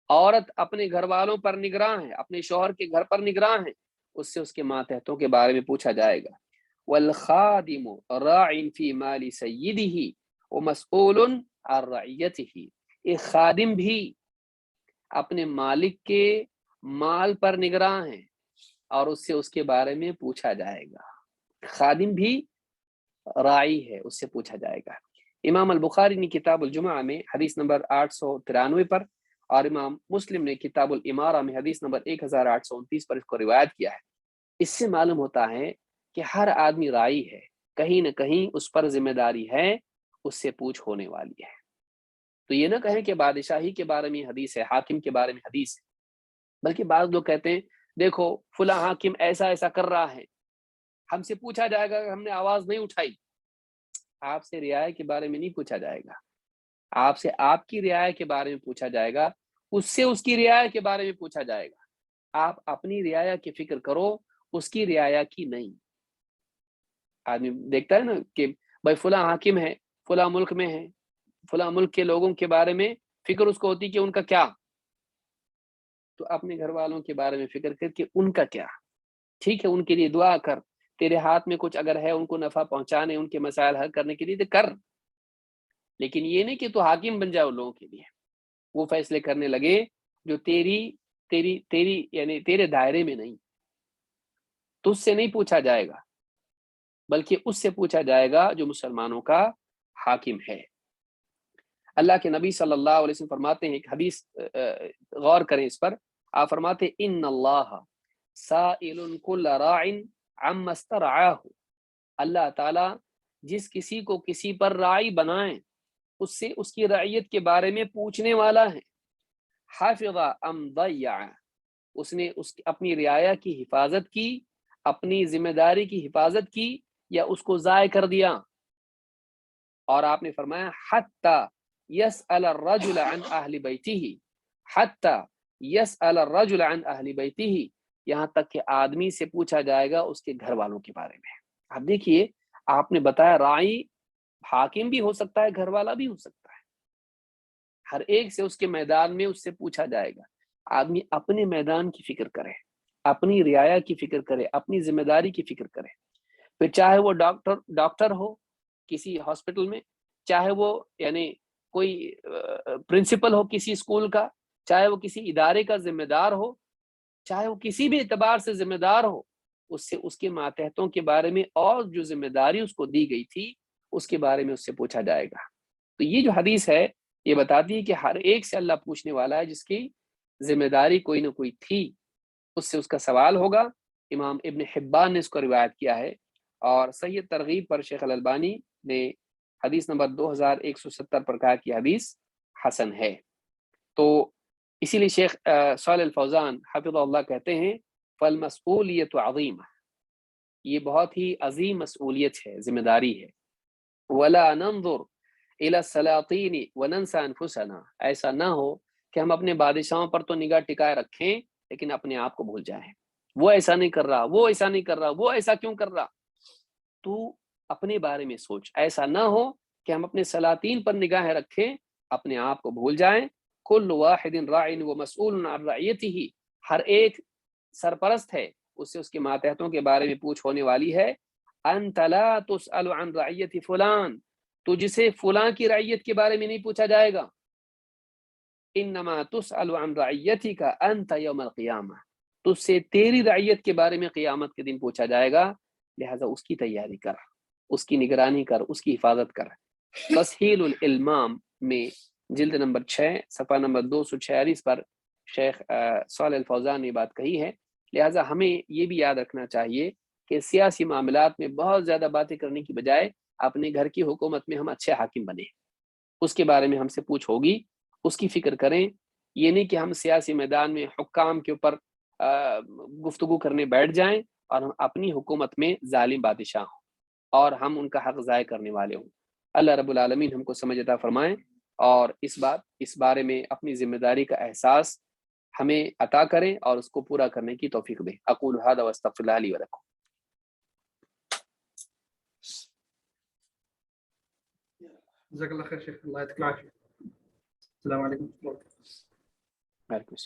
عورت اپنے گھر والوں پر نگراں ہے، اپنے شوہر کے گھر پر نگراں ہے، اس سے اس کے ماتحتوں کے بارے میں پوچھا جائے گا۔ والخادم راع فی مال سیدہ ومسئول عن رعیتہ، ایک خادم بھی اپنے مالک کے مال پر نگراں ہے اور اس سے اس کے بارے میں پوچھا جائے گا۔ خادم بھی راعی ہے، اس سے پوچھا جائے گا۔ امام البخاری نے کتاب الجمعہ میں حدیث نمبر 893 پر، اور امام مسلم نے کتاب الامارہ میں حدیث نمبر 1829 پر اس کو روایت کیا ہے۔ اس سے معلوم ہوتا ہے کہ ہر آدمی راعی ہے، کہیں نہ کہیں اس پر ذمہ داری ہے، اس سے پوچھ ہونے والی ہے۔ تو یہ نہ کہیں کہ بادشاہی کے بارے میں حدیث ہے، حاکم کے بارے میں حدیث ہے، بلکہ بعض لوگ کہتے ہیں دیکھو فلاں حاکم ایسا ایسا کر رہا ہے، ہم سے پوچھا جائے گا کہ ہم نے آواز نہیں اٹھائی۔ آپ سے رعایا کے بارے میں نہیں پوچھا جائے گا، آپ سے آپ کی رعایا کے بارے میں پوچھا جائے گا، اس سے اس کی رعایا کے بارے میں پوچھا جائے گا۔ آپ اپنی رعایا کی فکر کرو، اس کی رعایا کی نہیں۔ آدمی دیکھتا ہے نا کہ بھائی فلاں حاکم ہے، فلاں ملک میں ہے، فلاں ملک کے لوگوں کے بارے میں فکر اس کو ہوتی کہ ان کا کیا، تو اپنے گھر والوں کے بارے میں فکر کر کہ ان کا کیا، ٹھیک ہے، ان کے لیے دعا کر، تیرے ہاتھ میں کچھ اگر ہے ان کو نفع پہنچانے، ان کے مسائل حل کرنے کے لیے تو کر، لیکن یہ نہیں کہ تو حاکم بن جائے ان لوگوں کے لیے، وہ فیصلے کرنے لگے جو تیری یعنی تیرے دائرے میں نہیں، تجھ سے نہیں پوچھا جائے گا، بلکہ اس سے پوچھا جائے گا جو مسلمانوں کا حاکم ہے۔ اللہ کے نبی صلی اللہ علیہ وسلم فرماتے ہیں، ایک حدیث غور کریں اس پر، آپ فرماتے ہیں ان اللہ سائل کل راع عما استرعاہ، اللہ تعالیٰ جس کسی کو کسی پر راعی بنائیں اس سے اس کی رعیت کے بارے میں پوچھنے والا ہے. حافظ ام ضیع، اس نے اپنی رعایا کی حفاظت کی، اپنی ذمہ داری کی حفاظت کی، یا اس کو ضائع کر دیا. اور آپ نے فرمایا حتی یسأل الرجل عن اہل بیتہ، حتی یسأل الرجل عن اہل بیتہ، یہاں تک کہ آدمی سے پوچھا جائے گا اس کے گھر والوں کے بارے میں. اب دیکھیے آپ نے بتایا راعی حاکم بھی ہو سکتا ہے، گھر والا بھی ہو سکتا ہے، ہر ایک سے اس کے میدان میں اس سے پوچھا جائے گا. آدمی اپنے میدان کی فکر کرے، اپنی رعایا کی فکر کرے، اپنی ذمہ داری کی فکر کرے. پھر چاہے وہ ڈاکٹر ہو کسی ہاسپٹل میں، چاہے وہ یعنی کوئی پرنسپل ہو کسی اسکول کا، چاہے وہ کسی ادارے کا ذمہ دار ہو، چاہے وہ کسی بھی اعتبار سے ذمہ دار ہو، اس سے اس کے ماتحتوں کے بارے میں اور جو ذمہ داری اس کو دی گئی تھی اس کے بارے میں اس سے پوچھا جائے گا. تو یہ جو حدیث ہے یہ بتاتی ہے کہ ہر ایک سے اللہ پوچھنے والا ہے، جس کی ذمہ داری کوئی نہ کوئی تھی اس سے اس کا سوال ہوگا. امام ابن حبان نے اس کو روایت کیا ہے، اور صحیح ترغیب پر شیخ الالبانی نے حدیث نمبر 2170 پر کہا کہ حدیث حسن ہے. تو اسی لیے شیخ صالح الفوزان حفظہ اللہ کہتے ہیں فالمسئولیت عظیمہ، یہ بہت ہی عظیم مسئولیت ہے، ذمہ داری ہے. ولا ننظر الى السلاطین وننسى انفسنا، ایسا نہ ہو کہ ہم اپنے بادشاہوں پر تو نگاہ ٹکائے رکھیں لیکن اپنے آپ کو بھول جائیں. وہ ایسا نہیں کر رہا، وہ ایسا نہیں کر رہا، وہ ایسا کیوں کر رہا. تو اپنے بارے میں سوچ، ایسا نہ ہو کہ ہم اپنے سلاطین پر نگاہیں رکھیں اپنے آپ کو بھول جائیں. کل واحد راع ومسئول عن رعیتہ، ہر ایک سرپرست ہے، اس سے اس کے ماتحتوں کے بارے میں پوچھ ہونے والی ہے. انت لا تسأل عن رعیت فلان، تو جسے فلاں کی رعیت کے بارے میں نہیں پوچھا جائے گا. انما تسأل عن رعیتک انت یوم القیامہ، تو اس سے تیری رعیت کے بارے میں قیامت کے دن پوچھا جائے گا. لہذا اس کی تیاری کر، اس کی نگرانی کر، اس کی حفاظت کر. تسہیل الالمام میں جلد نمبر 6 صفحہ نمبر 246 پر شیخ صالح الفوزان نے بات کہی ہے. لہذا ہمیں یہ بھی یاد رکھنا چاہیے کہ سیاسی معاملات میں بہت زیادہ باتیں کرنے کی بجائے اپنے گھر کی حکومت میں ہم اچھے حاکم بنے، اس کے بارے میں ہم سے پوچھ ہوگی، اس کی فکر کریں. یہ نہیں کہ ہم سیاسی میدان میں حکام کے اوپر گفتگو کرنے بیٹھ جائیں اور ہم اپنی حکومت میں ظالم بادشاہ ہوں اور ہم ان کا حق ضائع کرنے والے ہوں. اللہ رب العالمین ہم کو سمجھ عطا فرمائیں اور اس بارے میں اپنی ذمہ داری کا احساس ہمیں عطا کریں اور اس کو پورا کرنے کی توفیق دیں. اقول ھذا واستغفر اللہ لی ولکم. جزاک اللہ خیر شیخ، اللہ یعطیک العافیہ. السلام علیکم. وعلیکم السلام.